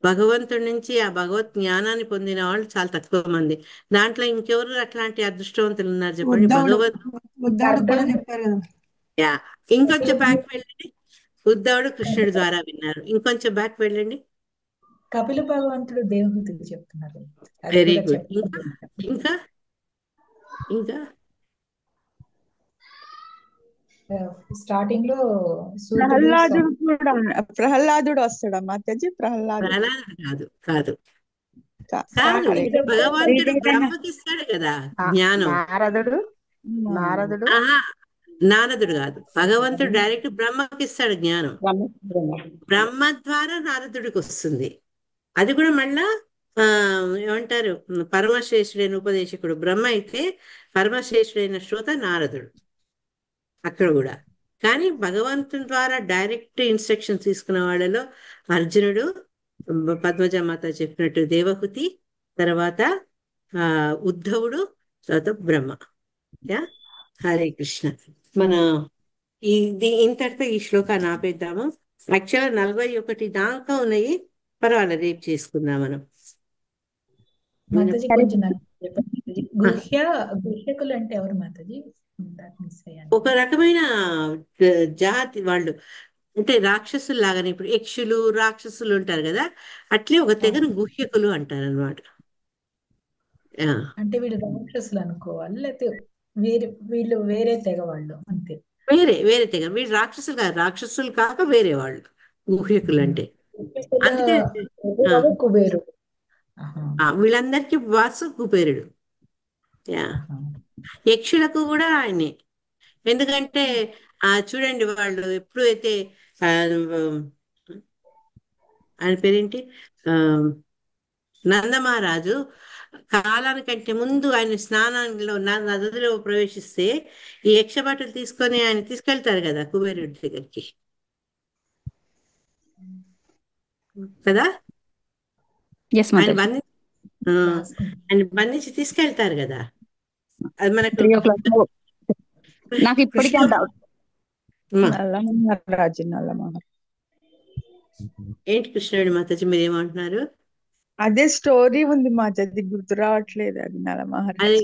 భగవంతుడి నుంచి ఆ భగవత్ జ్ఞానాన్ని పొందిన వాళ్ళు చాలా తక్కువ మంది. దాంట్లో ఇంకెవరు అట్లాంటి అదృష్టవంతులు ఉన్నారు చెప్పండి? ఇంకొంచెం బ్యాక్ వెళ్ళండి. ఉద్ధవుడు కృష్ణుడి ద్వారా విన్నారు. ఇంకొంచెం బ్యాక్ వెళ్ళండి. కపిల భగవంతుడు దేవహూతికి చెప్తున్నారు. Very good. ఇంకా ఇంకా స్టార్టింగ్ లో ప్రహ్లాదుడు వస్తాడా మాతాజీ? ప్రహ్లాదుడు కాదు కాదు కాదు, భగవంతుడు బ్రహ్మకి ఇస్తాడు కదా జ్ఞానం. నారదుడు కాదు, భగవంతుడు డైరెక్ట్ బ్రహ్మకి ఇస్తాడు జ్ఞానం. బ్రహ్మ ద్వారా నారదుడికి వస్తుంది. అది కూడా మళ్ళా ఏమంటారు, పరమశ్రేష్ఠుడైన ఉపదేశకుడు బ్రహ్మ అయితే పరమశ్రేష్ఠుడైన శ్రోత నారదుడు అక్కడ కూడా. కానీ భగవంతుని ద్వారా డైరెక్ట్ ఇన్స్ట్రక్షన్స్ తీసుకున్న వాళ్ళలో అర్జునుడు, పద్మజమాత చెప్పినట్టు దేవహూతి, తర్వాత ఉద్ధవుడు, తర్వాత బ్రహ్మ. హరే కృష్ణ. మన ఇంతటితో ఈ శ్లోకాన్ని ఆపేద్దాము. యాక్చువల్గా 41 దాకా ఉన్నాయి, పర్వాలేదు రేపు చేసుకుందాం మనం. గుహ్యకులు అంటే ఎవరు మాతాజీ? ఒక రకమైన జాతి వాళ్ళు, అంటే రాక్షసులు లాగానే. ఇప్పుడు యక్షులు రాక్షసులు ఉంటారు కదా, అట్లే ఒక తెగను గుహ్యకులు అంటారు అనమాట. అంటే వీళ్ళు రాక్షసులు అనుకోవాలి, లేకపోతే వీళ్ళు వేరే తెగ వాళ్ళు? అంతే, వేరే తెగ. వీళ్ళు రాక్షసులు కాదు, రాక్షసులు కాక వేరే వాళ్ళు గుహ్యకులు అంటే. అందుకే కుబేరుడు, వీళ్ళందరికీ వాసు కుబేరుడు. యక్షులకు కూడా ఆయనే. ఎందుకంటే చూడండి వాళ్ళు ఎప్పుడైతే ఆయన పేరేంటి ఆ నందమహారాజు కాలానికంటే ముందు ఆయన స్నానంలో నదిలో ప్రవేశిస్తే ఈ యక్షభటులు తీసుకొని ఆయన తీసుకెళ్తారు కదా కుబేరుడి దగ్గరికి కదా. ఆయన బంధించి తీసుకెళ్తారు కదా. అది మనకు నాకు ఇప్పటికీ ఏంటి కృష్ణుడి మాతాజీ మీరు ఏమంటున్నారు? అదే స్టోరీ ఉంది మాతాజీ, గుర్తు రావట్లేదు అది నలమహారాజు.